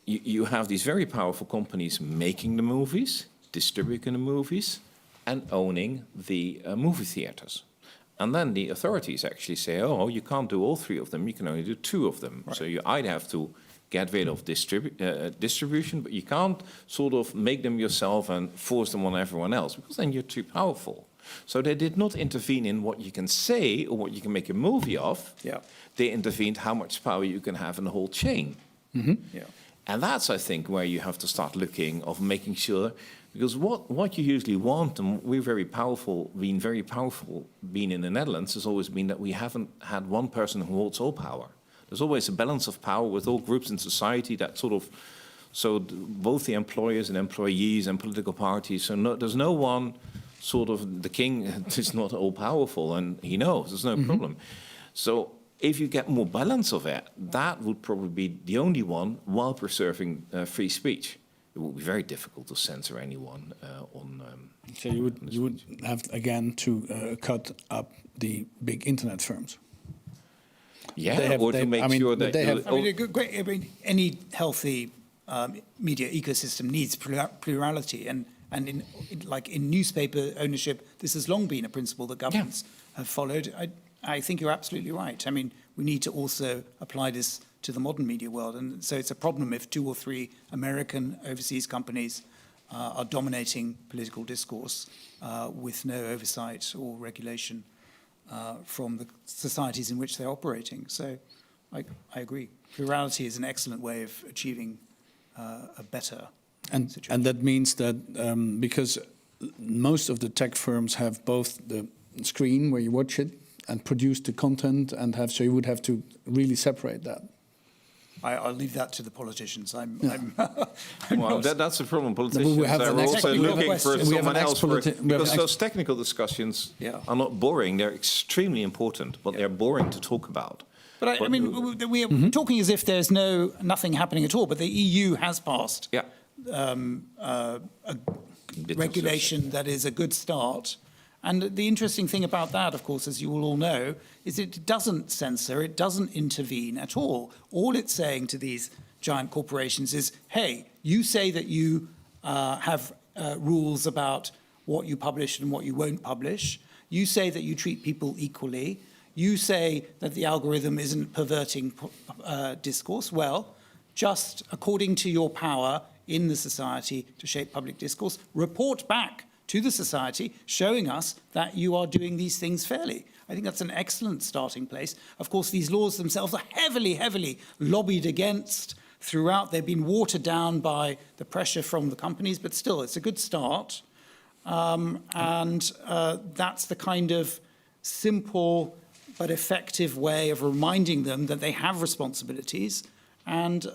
you have these very powerful companies making the movies, distributing the movies, and owning the movie theaters. And then the authorities actually say, oh, you can't do all three of them, you can only do two of them. Right. So you either have to get rid of distribution, but you can't sort of make them yourself and force them on everyone else, because then you're too powerful. So they did not intervene in what you can say or what you can make a movie of. Yeah. They intervened how much power you can have in the whole chain. Mm-hmm. Yeah. And that's, I think, where you have to start looking of making sure, because what you usually want, and we're very powerful, being in the Netherlands, has always been that we haven't had one person who holds all power. There's always a balance of power with all groups in society that sort of, so both the employers and employees and political parties, so there's no one sort of, the king is not all powerful, and he knows there's no problem. So if you get more balance of it, that would probably be the only one while preserving free speech. It would be very difficult to censor anyone on. So you would have again to cut up the big internet firms. Yeah, to make sure that they have. Any healthy media ecosystem needs plurality, and in newspaper ownership, this has long been a principle that governments have followed. I think you're absolutely right. I mean, we need to also apply this to the modern media world. And so it's a problem if 2 or 3 American overseas companies are dominating political discourse with no oversight or regulation from the societies in which they're operating. So I agree. Plurality is an excellent way of achieving a better situation. And that means that because most of the tech firms have both the screen where you watch it and produce the content and have, so you would have to really separate that. I'll leave that to the politicians. I'm Well, that's the problem. Politicians we have are the next- also we have looking a- for we have someone an else. Because ex- those technical discussions are not boring. They're extremely important, but they're boring to talk about. But I mean, we're talking as if there's nothing happening at all. But the EU has passed a regulation that is a good start. And the interesting thing about that, of course, as you will all know, is it doesn't censor, it doesn't intervene at all. All it's saying to these giant corporations is, hey, you say that you have rules about what you publish and what you won't publish. You say that you treat people equally. You say that the algorithm isn't perverting discourse. Well, just according to your power in the society to shape public discourse, report back to the society showing us that you are doing these things fairly. I think that's an excellent starting place. Of course, these laws themselves are heavily, heavily lobbied against throughout. They've been watered down by the pressure from the companies, but still, it's a good start. That's the kind of simple but effective way of reminding them that they have responsibilities and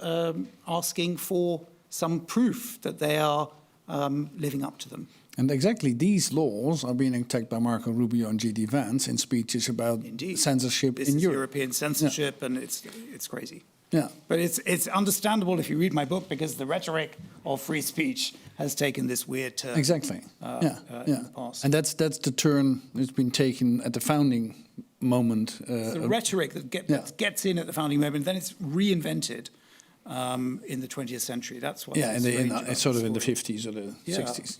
asking for some proof that they are living up to them. And exactly these laws are being attacked by Marco Rubio and G.D. Vance in speeches about censorship this in is Europe. European censorship, and it's crazy. Yeah. But it's understandable if you read my book, because the rhetoric of free speech has taken this weird turn. Exactly. In the past. And that's the turn that's been taken at the founding moment. The rhetoric that gets in at the founding moment, then it's reinvented in the 20th century. That's what. Yeah, sort of in the 50s or the 60s.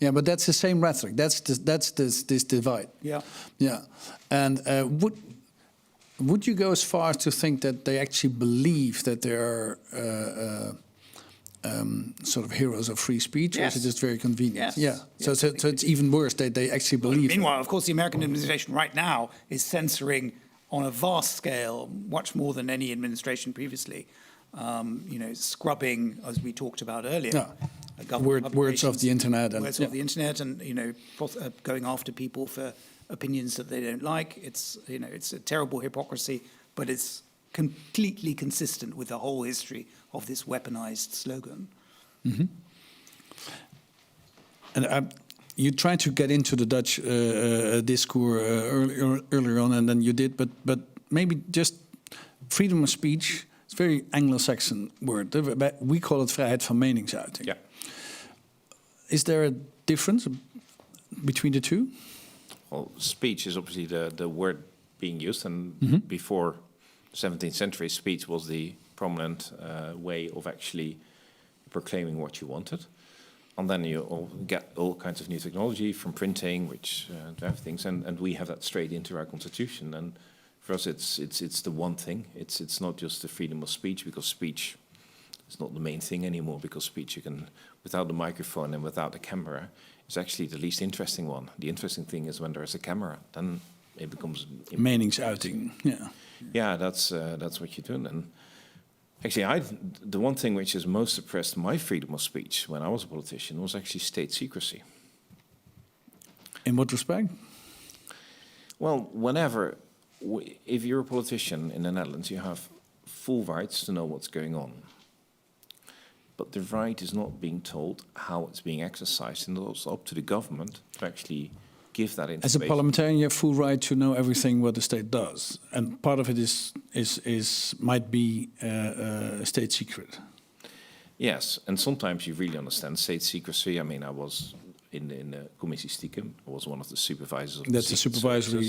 Yeah. But that's the same rhetoric. That's this divide. Yeah. And would you go as far as to think that they actually believe that they are sort of heroes of free speech, or is it just very convenient? Yes. So it's even worse that they actually believe. Meanwhile, of course, the American administration right now is censoring on a vast scale, much more than any administration previously. Scrubbing, as we talked about earlier, words of the internet, and going after people for opinions that they don't like. It's a terrible hypocrisy, but it's completely consistent with the whole history of this weaponized slogan. Mm-hmm. And you tried to get into the Dutch discourse earlier on, and then you did, but maybe just freedom of speech. It's a very Anglo-Saxon word. We call it vrijheid van meningsuiting. Yeah. Is there a difference between the two? Well, speech is obviously the word being used, and before the 17th century, speech was the prominent way of actually proclaiming what you wanted. And then you get all kinds of new technology from printing, which drive things, and we have that straight into our constitution. And for us, it's the one thing. It's not just the freedom of speech, because speech is not the main thing anymore. Because speech, you can, without the microphone and without the camera, is actually the least interesting one. The interesting thing is when there's a camera, then it becomes meningsuiting. Yeah. Yeah, that's what you're doing. And actually, the one thing which has most suppressed my freedom of speech when I was a politician was actually state secrecy. In what respect? Well, if you're a politician in the Netherlands, you have full rights to know what's going on. But the right is not being told how it's being exercised, and it's up to the government to actually give that information. As a parliamentarian, you have full right to know everything what the state does, and part of it might be state secret. Yes, and sometimes you really understand state secrecy. I mean, I was in the Commissie Stiekem. I was one of the supervisors of That's the supervisory,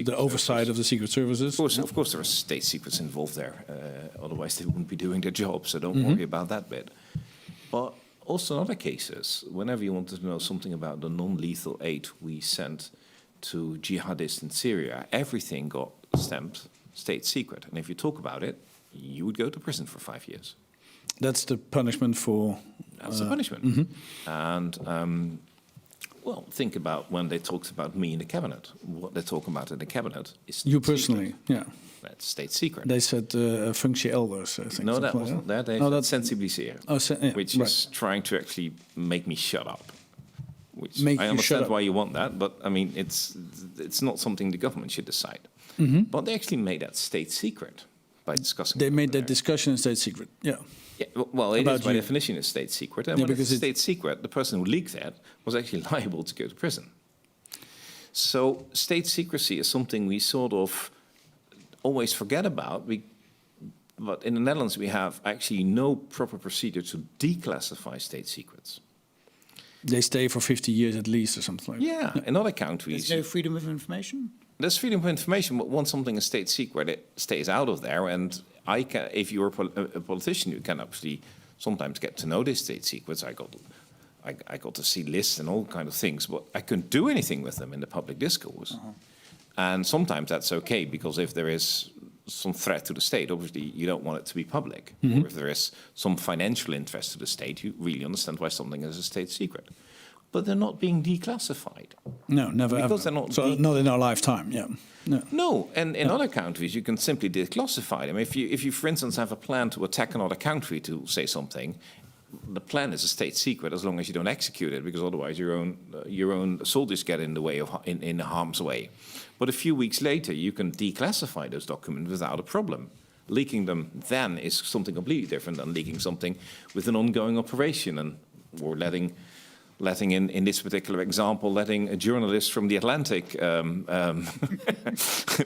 the oversight of the secret services. Of course, there are state secrets involved there. Otherwise, they wouldn't be doing their job. So don't worry about that bit. But also in other cases, whenever you wanted to know something about the non-lethal aid we sent to jihadists in Syria, everything got stamped state secret. And if you talk about it, you would go to prison for 5 years. That's the punishment for... That's the punishment. Mm-hmm. And, well, think about when they talked about me in the cabinet. What they talk about in the cabinet is state You personally, secret. yeah. That's state secret. They said functie elders, I think. No, that something wasn't like that. They No, said that's- sensibiliseren, yeah, which right. is trying to actually make me shut up. Which Make I you understand shut up. why you want that, but I mean, it's not something the government should decide. Mm-hmm. But they actually made that state secret by discussing. They it made over that there. discussion state secret, yeah. Yeah, well, it About is by you. definition a state secret, and Yeah, when it's because a state secret, the person who leaked that was actually liable to go to prison. So state secrecy is something we sort of always forget about. But in the Netherlands, we have actually no proper procedure to declassify state secrets. They stay for 50 years at least or something like that. Yeah, in other countries, There's no freedom of information? there's freedom of information, but once something is state secret, it stays out of there. And if you're a politician, you can actually sometimes get to know these state secrets. I got to see lists and all kind of things, but I couldn't do anything with them in the public discourse. And sometimes that's okay, because if there is some threat to the state, obviously you don't want it to be public. Or if there is some financial interest to the state, you really understand why something is a state secret. But they're not being declassified. No, never Because ever. they're not So not in our lifetime, yeah. No. No, and in other countries you can simply declassify them. If you, for instance, have a plan to attack another country to say something, the plan is a state secret as long as you don't execute it, because otherwise your own soldiers get in the way of in harm's way. But a few weeks later, you can declassify those documents without a problem. Leaking them then is something completely different than leaking something with an ongoing operation, or letting in this particular example, letting a journalist from The Atlantic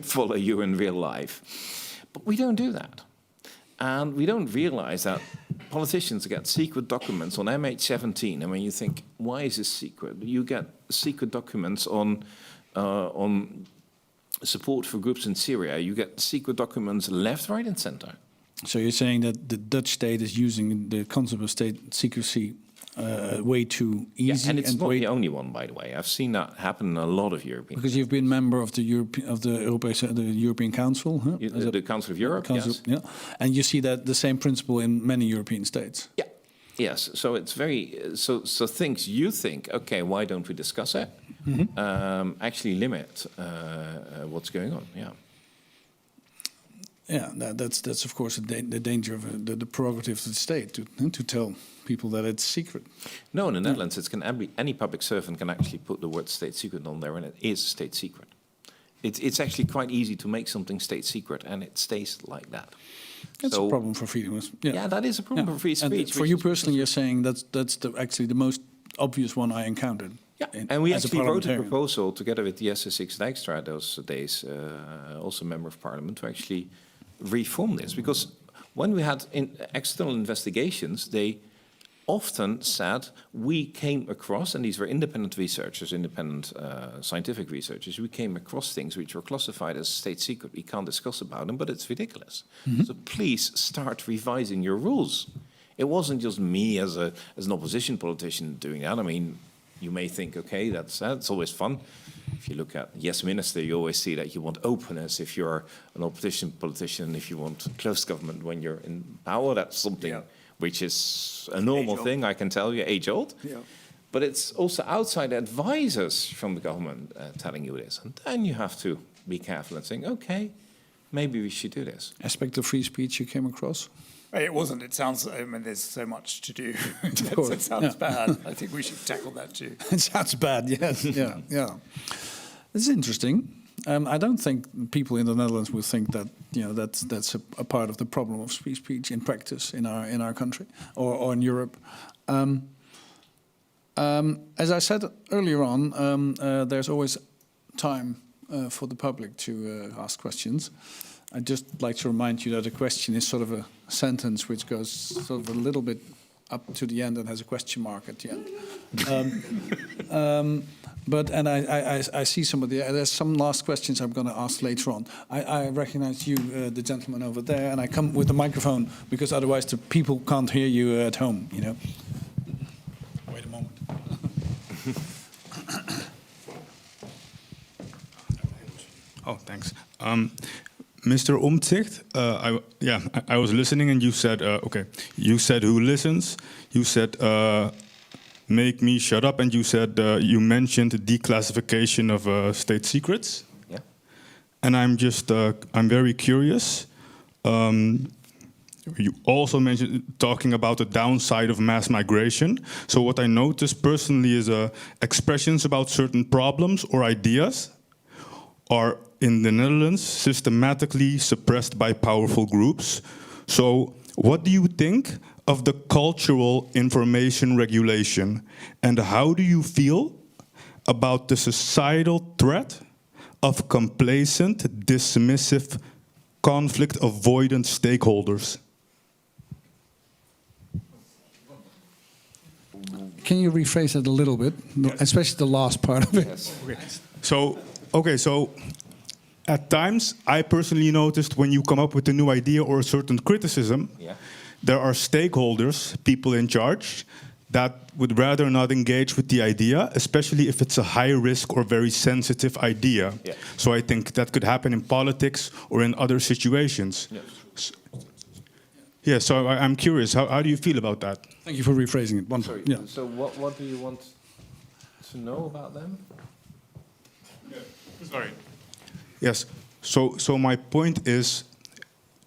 follow you in real life. But we don't do that. And we don't realize that politicians get secret documents on MH17. I mean, you think, why is this secret? You get secret documents on support for groups in Syria. You get secret documents left, right, and center. So you're saying that the Dutch state is using the concept of state secrecy way too easy, Yeah, and it's not way the only one, by the way. I've seen that happen in a lot of European. because you've been member of the European Council, huh? The Council of Europe, Council, yes. yeah, and you see that the same principle in many European states. Yeah. Yes. So it's very so things you think, okay, why don't we discuss it? Actually limit what's going on. Yeah. Yeah, that's of course the danger of the prerogative of the state to tell people that it's secret. No, in the Netherlands, any public servant can actually put the word state secret on there, and it is a state secret. It's actually quite easy to make something state secret, and it stays like that. That's a problem for freedom. Yeah, that is a problem for free speech. And for you personally, you're saying that's actually the most obvious one I encountered. Yeah, and we as actually wrote a parliamentarian. proposal together with the SS6 Dijkstra those days, also member of parliament, to actually reform this. Because when we had external investigations, they often said we came across, and these were independent researchers, independent scientific researchers, we came across things which were classified as state secret. We can't discuss about them, but it's ridiculous. So please start revising your rules. It wasn't just me as an opposition politician doing that. I mean, you may think, okay, that's always fun. If you look at Yes Minister, you always see that you want openness if you're an opposition politician, if you want close government when you're in power. That's something which is a normal thing, I can tell you, age-old. Yeah. But it's also outside advisors from the government telling you this. And then you have to be careful and think, okay, maybe we should do this. Aspect of free speech you came across? It wasn't. It sounds, I mean, there's so much to do. Of course. It sounds bad. I think we should tackle that too. It sounds bad, yes. yeah. It's interesting. I don't think people in the Netherlands would think that that's a part of the problem of free speech in practice in our country or in Europe. As I said earlier on, there's always time for the public to ask questions. I'd just like to remind you that a question is sort of a sentence which goes sort of a little bit up to the end and has a question mark at the end. And I see there's some last questions I'm going to ask later on. I recognize you, the gentleman over there, and I come with the microphone because otherwise the people can't hear you at home, you know. Wait a moment. Oh, thanks. Mr. Omtzigt, I was listening, and you said, you said who listens. You said make me shut up, and you said you mentioned declassification of state secrets. Yeah. And I'm very curious. You also mentioned talking about the downside of mass migration. So what I noticed personally is expressions about certain problems or ideas are in the Netherlands systematically suppressed by powerful groups. So what do you think of the cultural information regulation, and how do you feel about the societal threat of complacent, dismissive, conflict avoidant stakeholders? Can you rephrase it a little bit, especially the last part of it? Yes. So at times, I personally noticed when you come up with a new idea or a certain criticism, there are stakeholders, people in charge, that would rather not engage with the idea, especially if it's a high risk or very sensitive idea. Yeah. So I think that could happen in politics or in other situations. Yeah, so I'm curious, how do you feel about that? Thank you for rephrasing it. Sorry, so what do you want to know about them? Sorry. Yes, so my point is,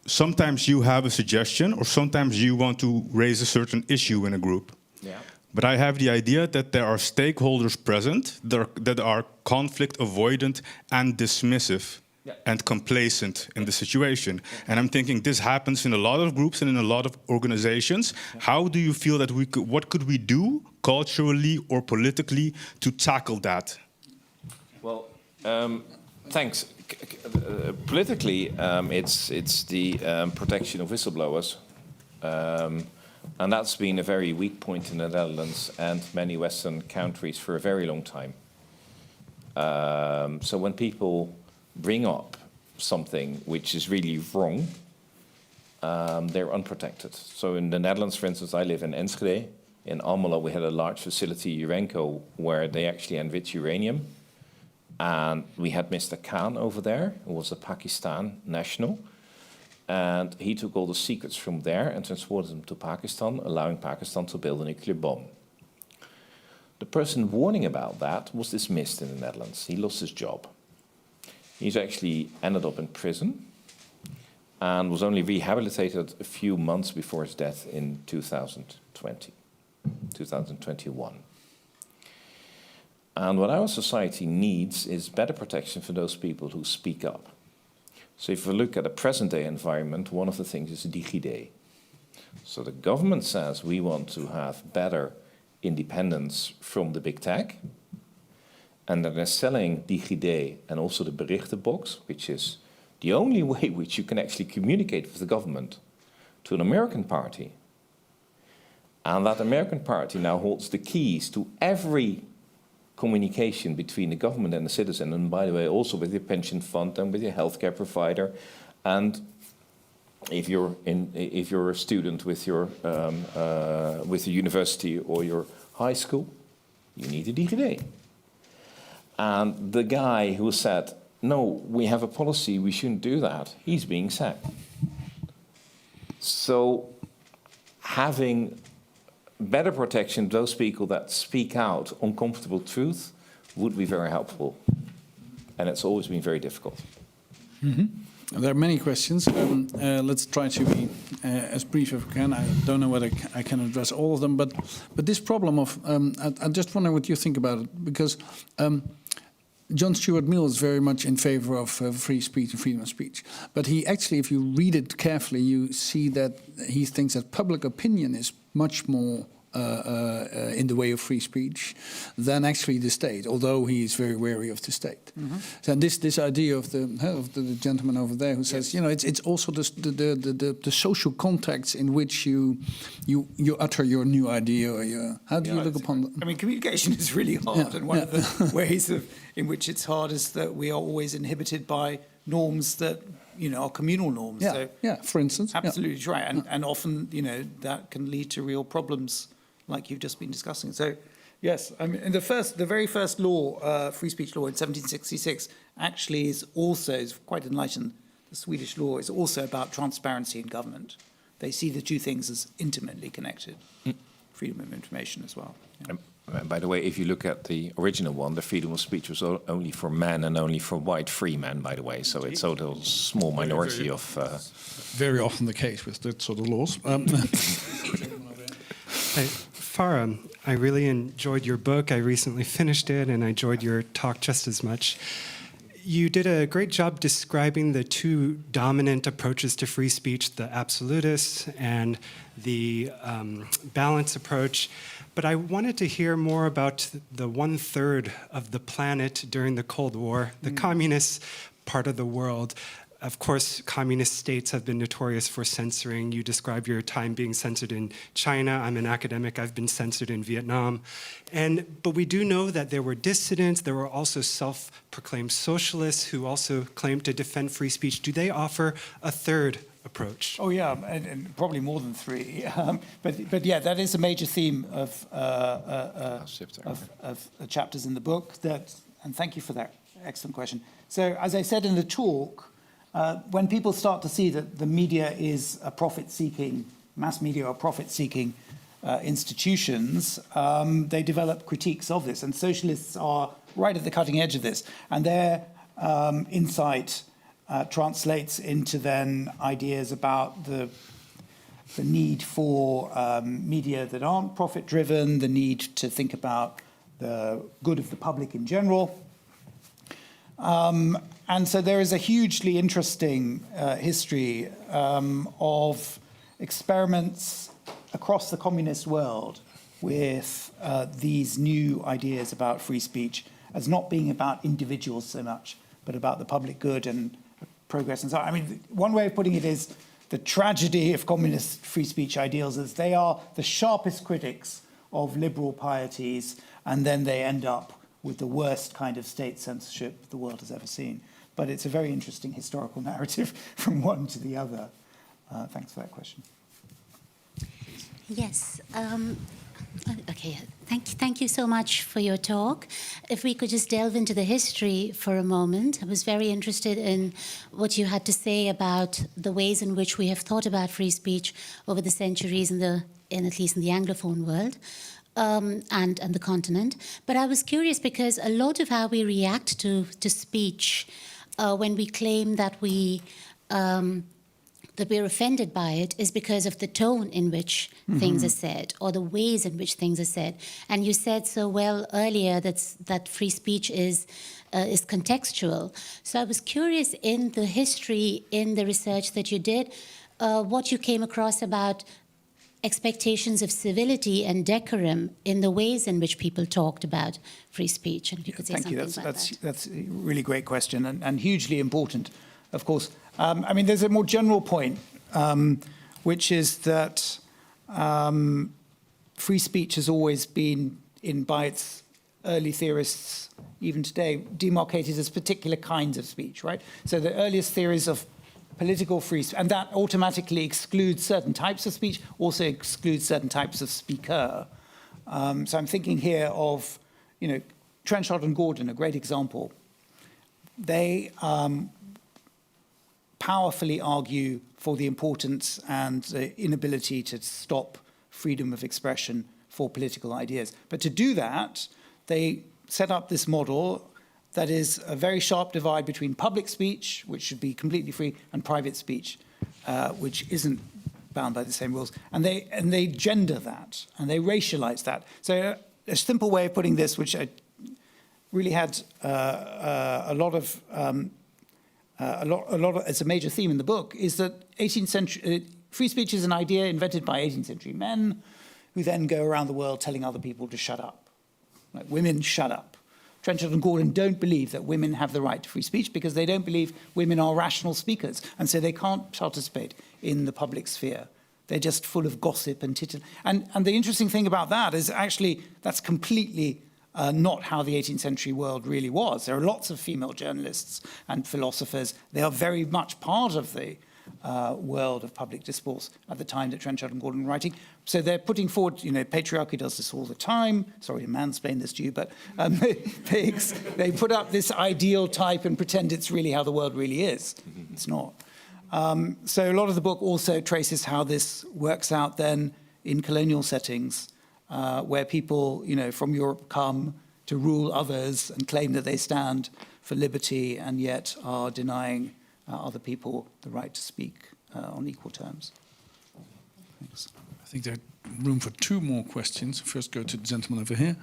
sometimes you have a suggestion, or sometimes you want to raise a certain issue in a group. Yeah. But I have the idea that there are stakeholders present that are conflict avoidant and dismissive and complacent in the situation. And I'm thinking this happens in a lot of groups and in a lot of organizations. How do you feel that what could we do culturally or politically to tackle that? Well, thanks. Politically, it's the protection of whistleblowers. And that's been a very weak point in the Netherlands and many Western countries for a very long time. So when people bring up something which is really wrong, they're unprotected. So in the Netherlands, for instance, I live in Enschede. In Almelo, we had a large facility, Urenco, where they actually enrich uranium. And we had Mr. Khan over there, who was a Pakistan national. And he took all the secrets from there and transported them to Pakistan, allowing Pakistan to build a nuclear bomb. The person warning about that was dismissed in the Netherlands. He lost his job. He's actually ended up in prison and was only rehabilitated a few months before his death in 2021. And what our society needs is better protection for those people who speak up. So if we look at the present-day environment, one of the things is DigiD. So the government says we want to have better independence from the big tech. And then they're selling DigiD and also the berichtenbox, which is the only way which you can actually communicate with the government, to an American party. And that American party now holds the keys to every communication between the government and the citizen, and by the way, also with your pension fund and with your healthcare provider. And if you're a student with your university or your high school, you need a DigiD. And the guy who said, no, we have a policy, we shouldn't do that, he's being sacked. So having better protection of those people that speak out uncomfortable truth would be very helpful. And it's always been very difficult. There are many questions. Let's try to be as brief as we can. I don't know whether I can address all of them, but this problem of, I just wonder what you think about it, because John Stuart Mill is very much in favor of free speech and freedom of speech. But he actually, if you read it carefully, you see that he thinks that public opinion is much more in the way of free speech than actually the state, although he is very wary of the state. So this idea of the gentleman over there who says, you know, it's also the social contexts in which you utter your new idea. Or how do you look upon that? I mean, communication is really hard, and one of the ways in which it's hard is that we are always inhibited by norms that, you know, are communal norms. Yeah, so for instance. absolutely right, and often, you know, that can lead to real problems, like you've just been discussing. So, yes, I mean, the very first law, free speech law in 1766, actually is also quite enlightened. the Swedish law is also about transparency in government. They see the two things as intimately connected. Freedom of information as well. Yeah. By the way, if you look at the original one, the freedom of speech was only for men and only for white free men, by the way. So it's a little small minority of... Very often the case with that sort of laws. Fara, I really enjoyed your book. I recently finished it, and I enjoyed your talk just as much. You did a great job describing the two dominant approaches to free speech, the absolutist and the balanced approach. But I wanted to hear more about the 1/3 of the planet during the Cold War, the communist part of the world. Of course, communist states have been notorious for censoring. You describe your time being censored in China. I'm an academic. I've been censored in Vietnam. But we do know that there were dissidents. There were also self-proclaimed socialists who also claimed to defend free speech. Do they offer a third approach? Oh, yeah, and probably more than three. But yeah, that is a major theme of chapters in the book. And thank you for that excellent question. So as I said in the talk, when people start to see that the media is a profit-seeking, mass media are profit-seeking institutions, they develop critiques of this. And socialists are right at the cutting edge of this. And their insight translates into then ideas about the need for media that aren't profit-driven, the need to think about the good of the public in general. And so there is a hugely interesting history of experiments across the communist world with these new ideas about free speech as not being about individuals so much, but about the public good and progress and so on. I mean, one way of putting it is the tragedy of communist free speech ideals is they are the sharpest critics of liberal pieties, and then they end up with the worst kind of state censorship the world has ever seen. But it's a very interesting historical narrative from one to the other. Thanks for that question. Yes. Okay. Thank you so much for your talk. If we could just delve into the history for a moment. I was very interested in what you had to say about the ways in which we have thought about free speech over the centuries at least in the Anglophone world. And the continent. But I was curious because a lot of how we react to speech when we claim that we're offended by it is because of the tone in which things are said or the ways in which things are said. And you said so well earlier that free speech is contextual. So I was curious in the history, in the research that you did, what you came across about expectations of civility and decorum in the ways in which people talked about free speech. And if you could say something about that. That's a really great question and hugely important, of course. I mean, there's a more general point, which is that free speech has always been, by its early theorists, even today, demarcated as particular kinds of speech, right? So the earliest theories of political free speech, and that automatically excludes certain types of speech, also excludes certain types of speaker. So I'm thinking here of, Trenchard and Gordon, a great example. They powerfully argue for the importance and the inability to stop freedom of expression for political ideas. But to do that, they set up this model that is a very sharp divide between public speech, which should be completely free, and private speech, which isn't bound by the same rules. And they gender that, and they racialize that. So a simple way of putting this, which I really had a lot of, it's a major theme in the book, is that 18th century free speech is an idea invented by 18th century men who then go around the world telling other people to shut up. Like, women, shut up. Trenchard and Gordon don't believe that women have the right to free speech because they don't believe women are rational speakers, and so they can't participate in the public sphere. They're just full of gossip and tittle. And the interesting thing about that is actually that's completely not how the 18th century world really was. There are lots of female journalists and philosophers. They are very much part of the world of public discourse at the time that Trenchard and Gordon were writing. So they're putting forward, patriarchy does this all the time. Sorry to mansplain this to you, but they put up this ideal type and pretend it's really how the world really is. it's not. So a lot of the book also traces how this works out then in colonial settings, where people, from Europe come to rule others and claim that they stand for liberty and yet are denying other people the right to speak on equal terms. Thanks. I think there's room for 2 more questions. First, go to the gentleman over here.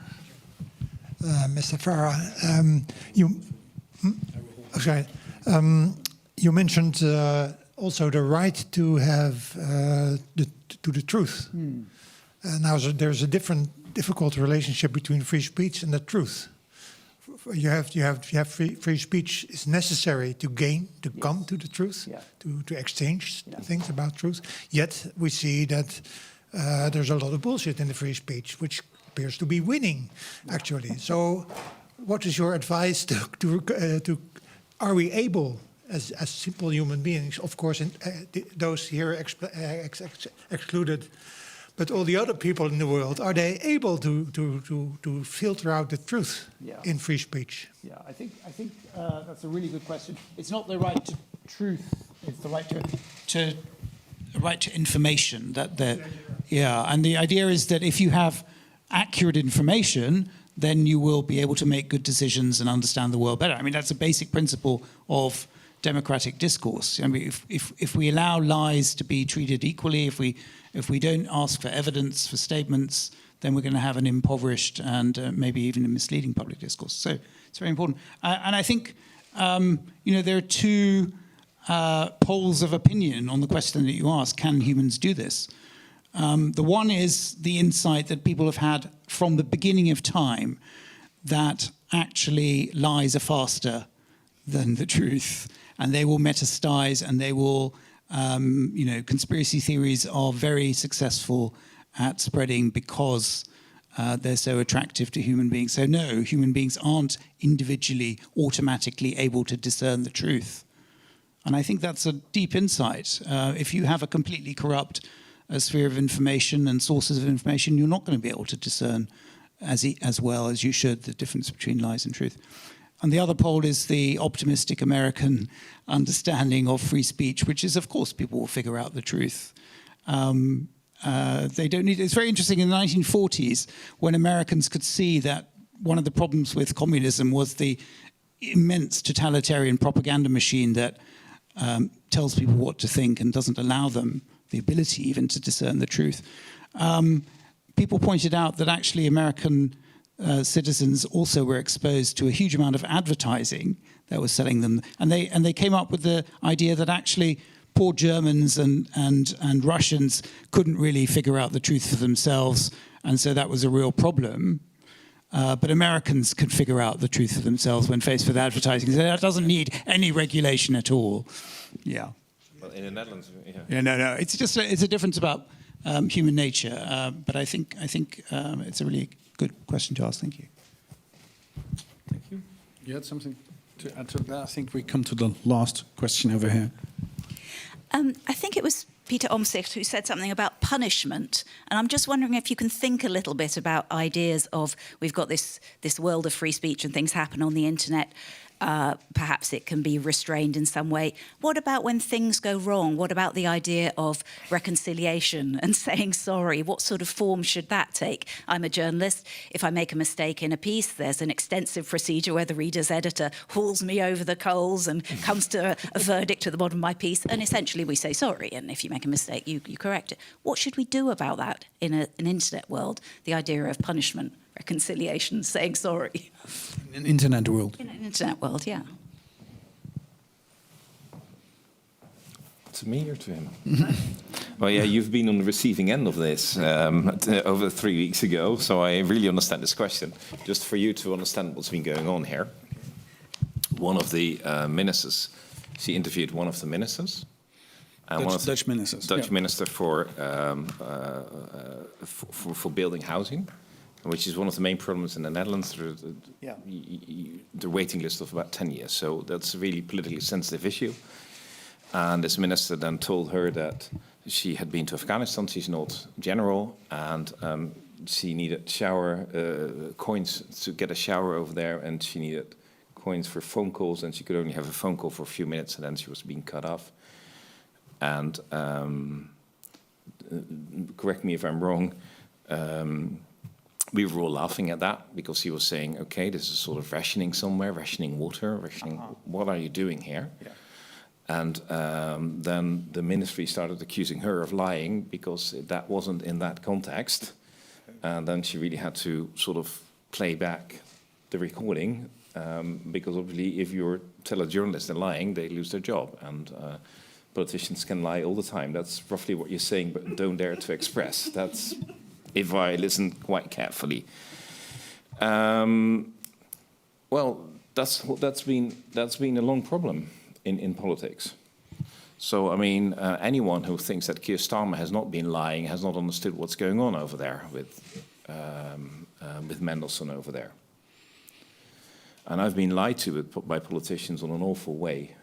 Mr. Fara, you mentioned also the right to have the truth. Now there's a difficult relationship between free speech and the truth. You have free speech is necessary to come to the truth, to exchange things about truth. Yet we see that there's a lot of bullshit in the free speech, which appears to be winning, actually. So, what is your advice to are we able, as simple human beings, of course, those here excluded, but all the other people in the world, are they able to filter out the truth in free speech? Yeah, I think that's a really good question. It's not the right to truth; it's the right to information. And the idea is that if you have accurate information, then you will be able to make good decisions and understand the world better. I mean, that's a basic principle of democratic discourse. I mean, if we allow lies to be treated equally, if we don't ask for evidence, for statements, then we're going to have an impoverished and maybe even a misleading public discourse. So it's very important. And I think, there are 2 poles of opinion on the question that you ask: can humans do this? The one is the insight that people have had from the beginning of time that actually lies are faster than the truth, and they will metastasize, and they will, conspiracy theories are very successful at spreading because they're so attractive to human beings. So no, human beings aren't individually automatically able to discern the truth. And I think that's a deep insight. If you have a completely corrupt sphere of information and sources of information, you're not going to be able to discern as well as you should the difference between lies and truth. And the other pole is the optimistic American understanding of free speech, which is, of course, people will figure out the truth. They don't need. It's very interesting in the 1940s when Americans could see that one of the problems with communism was the immense totalitarian propaganda machine that tells people what to think and doesn't allow them the ability even to discern the truth. People pointed out that actually American citizens also were exposed to a huge amount of advertising that was selling them, and they came up with the idea that actually poor Germans and Russians couldn't really figure out the truth for themselves, and so that was a real problem. But Americans could figure out the truth for themselves when faced with advertising. So that doesn't need any regulation at all. Yeah. Well, in the Netherlands, No. It's just it's a difference about human nature. But I think it's a really good question to ask. Thank you. Thank you. You had something to add to that? I think we come to the last question over here. I think it was Pieter Omtzigt who said something about punishment. And I'm just wondering if you can think a little bit about ideas of, we've got this world of free speech and things happen on the internet. Perhaps it can be restrained in some way. What about when things go wrong? What about the idea of reconciliation and saying sorry? What sort of form should that take? I'm a journalist. If I make a mistake in a piece, there's an extensive procedure where the reader's editor hauls me over the coals and comes to a verdict at the bottom of my piece. And essentially we say sorry. And if you make a mistake, you correct it. What should we do about that in an internet world? The idea of punishment, reconciliation, saying sorry. In an internet world. In an internet world, yeah. To me or to him? Well, yeah, you've been on the receiving end of this over 3 weeks ago, so I really understand this question. Just for you to understand what's been going on here. One of the ministers, she interviewed one of the ministers. Dutch ministers. Dutch minister for building housing, which is one of the main problems in the Netherlands. The waiting list of about 10 years. So that's a really politically sensitive issue. And this minister then told her that she had been to Afghanistan. She's not general, and she needed shower coins to get a shower over there, and she needed coins for phone calls, and she could only have a phone call for a few minutes, and then she was being cut off. And correct me if I'm wrong, we were all laughing at that because he was saying, okay, this is sort of rationing somewhere, rationing water, rationing, what are you doing here? Yeah. And then the ministry started accusing her of lying because that wasn't in that context. And then she really had to sort of play back the recording because obviously if you're telejournalists and lying, they lose their job. And politicians can lie all the time. That's roughly what you're saying, but don't dare to express. That's if I listen quite carefully. Well, that's been a long problem in politics. So, I mean, anyone who thinks that Keir Starmer has not been lying has not understood what's going on over there with Mendelssohn over there. And I've been lied to by politicians in an awful way.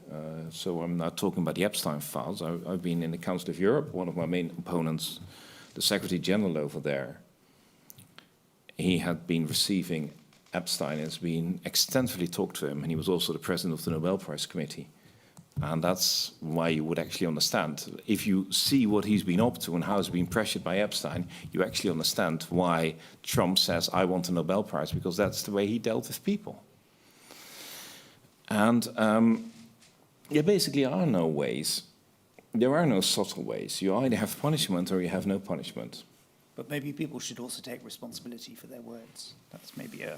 So I'm not talking about the Epstein files. I've been in the Council of Europe. One of my main opponents, the Secretary General over there, he had been receiving Epstein, has been extensively talked to him, and he was also the president of the Nobel Prize Committee. And that's why you would actually understand. If you see what he's been up to and how he's been pressured by Epstein, you actually understand why Trump says, I want a Nobel Prize, because that's the way he dealt with people. And there basically are no ways. There are no subtle ways. You either have punishment or you have no punishment. But maybe people should also take responsibility for their words. That's maybe a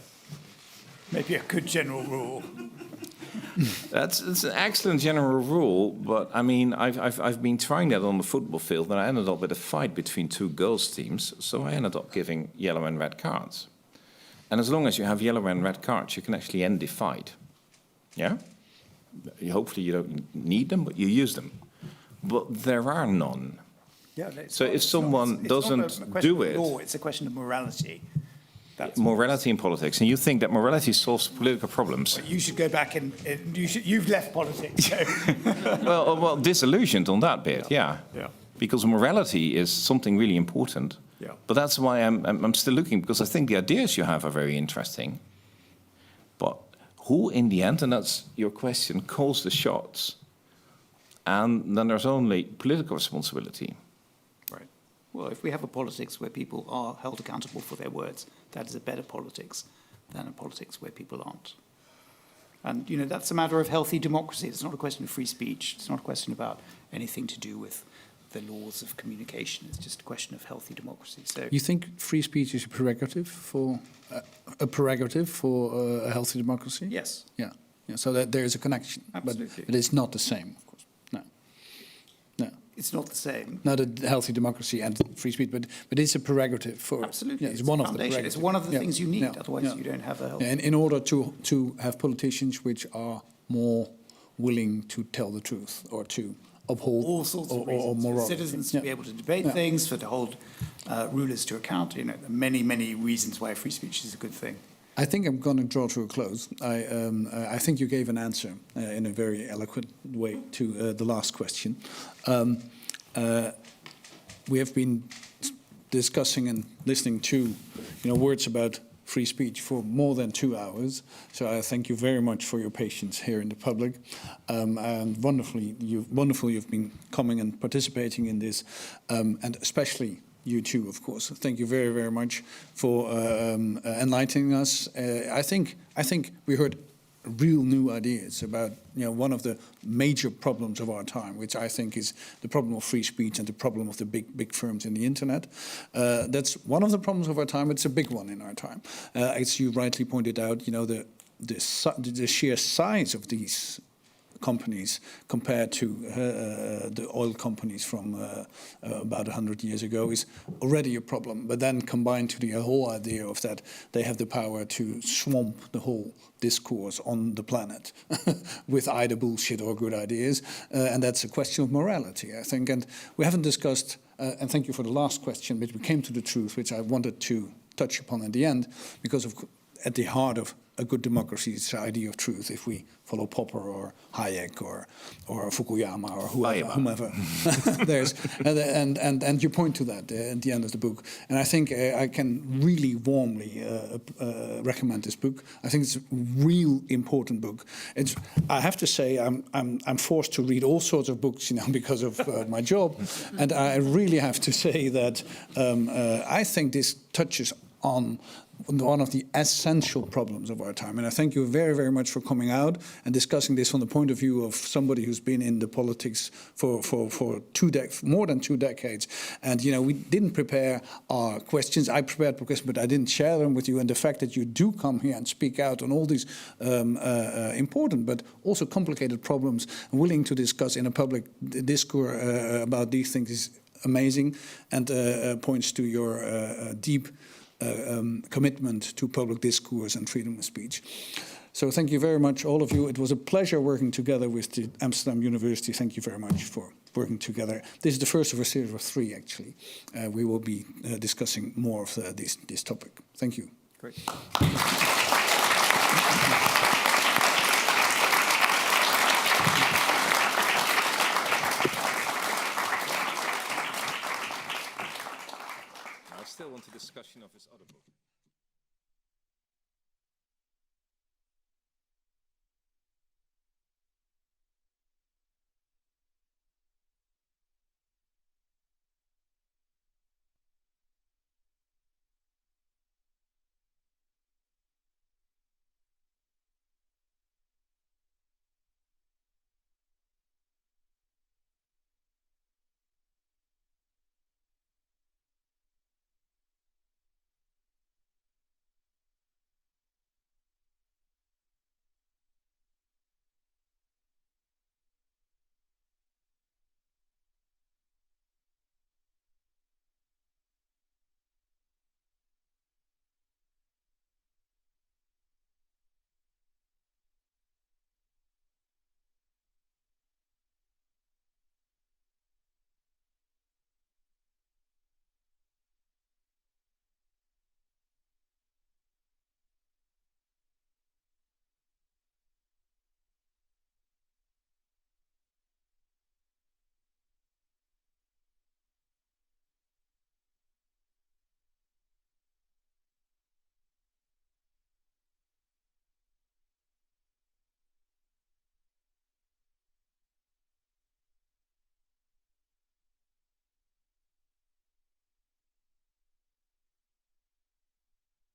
good general rule. It's an excellent general rule, but I mean, I've been trying that on the football field, and I ended up with a fight between two girls' teams, so I ended up giving yellow and red cards. And as long as you have yellow and red cards, you can actually end the fight. Yeah? Hopefully you don't need them, but you use them. But there are none. Yeah, so if someone doesn't do it... Law, it's a question of morality. That's morality in politics. And you think that morality solves political problems? Well, you should go back and you've left politics. So. well, disillusioned on that bit, yeah. Because morality is something really important. Yeah. But that's why I'm still looking, because I think the ideas you have are very interesting. But who, in the end, and that's your question, calls the shots? And then there's only political responsibility. Right. Well, if we have a politics where people are held accountable for their words, that is a better politics than a politics where people aren't. And, you know, that's a matter of healthy democracy. It's not a question of free speech. It's not a question about anything to do with the laws of communication. It's just a question of healthy democracy. So, you think free speech is a prerogative for a healthy democracy? Yes. Yeah. So that there is a connection. Absolutely. But it's not the same, of course. No. It's not the same. Not a healthy democracy and free speech, but it's a prerogative for. Absolutely. Yeah, it's one of the prerogatives. It's one of the things you need. Otherwise, you don't have a healthy. And in order to have politicians which are more willing to tell the truth or to uphold all sorts of reasons for citizens to be able to debate things, for to hold rulers to account. You know, there are many reasons why free speech is a good thing. I think I'm going to draw to a close. I think you gave an answer in a very eloquent way to the last question. We have been discussing and listening to, words about free speech for more than 2 hours. So I thank you very much for your patience here in the public. And wonderfully you've been coming and participating in this, and especially you too, of course. Thank you very, very much for enlightening us. I think we heard real new ideas about one of the major problems of our time, which I think is the problem of free speech and the problem of the big firms in the internet. That's one of the problems of our time. It's a big one in our time. As you rightly pointed out, the sheer size of these companies compared to the oil companies from about 100 years ago is already a problem. But then combined to the whole idea of that they have the power to swamp the whole discourse on the planet with either bullshit or good ideas. And that's a question of morality, I think. And we haven't discussed, and thank you for the last question, but we came to the truth, which I wanted to touch upon at the end, because at the heart of a good democracy's idea of truth if we follow Popper or Hayek or Fukuyama or whomever. There's and you point to that at the end of the book, and I think I can really warmly recommend this book. I think it's a real important book. I have to say I'm forced to read all sorts of books, because of my job, and I really have to say that I think this touches on one of the essential problems of our time. And I thank you very, very much for coming out and discussing this from the point of view of somebody who's been in the politics for more than 2 decades. And, we didn't prepare our questions. I prepared questions, but I didn't share them with you. And the fact that you do come here and speak out on all these important but also complicated problems, and willing to discuss in a public discourse about these things is amazing, and points to your deep commitment to public discourse and freedom of speech. So thank you very much, all of you. It was a pleasure working together with the Amsterdam University. Thank you very much for working together. This is the first of a series of 3, actually. We will be discussing more of this topic. Thank you. Great.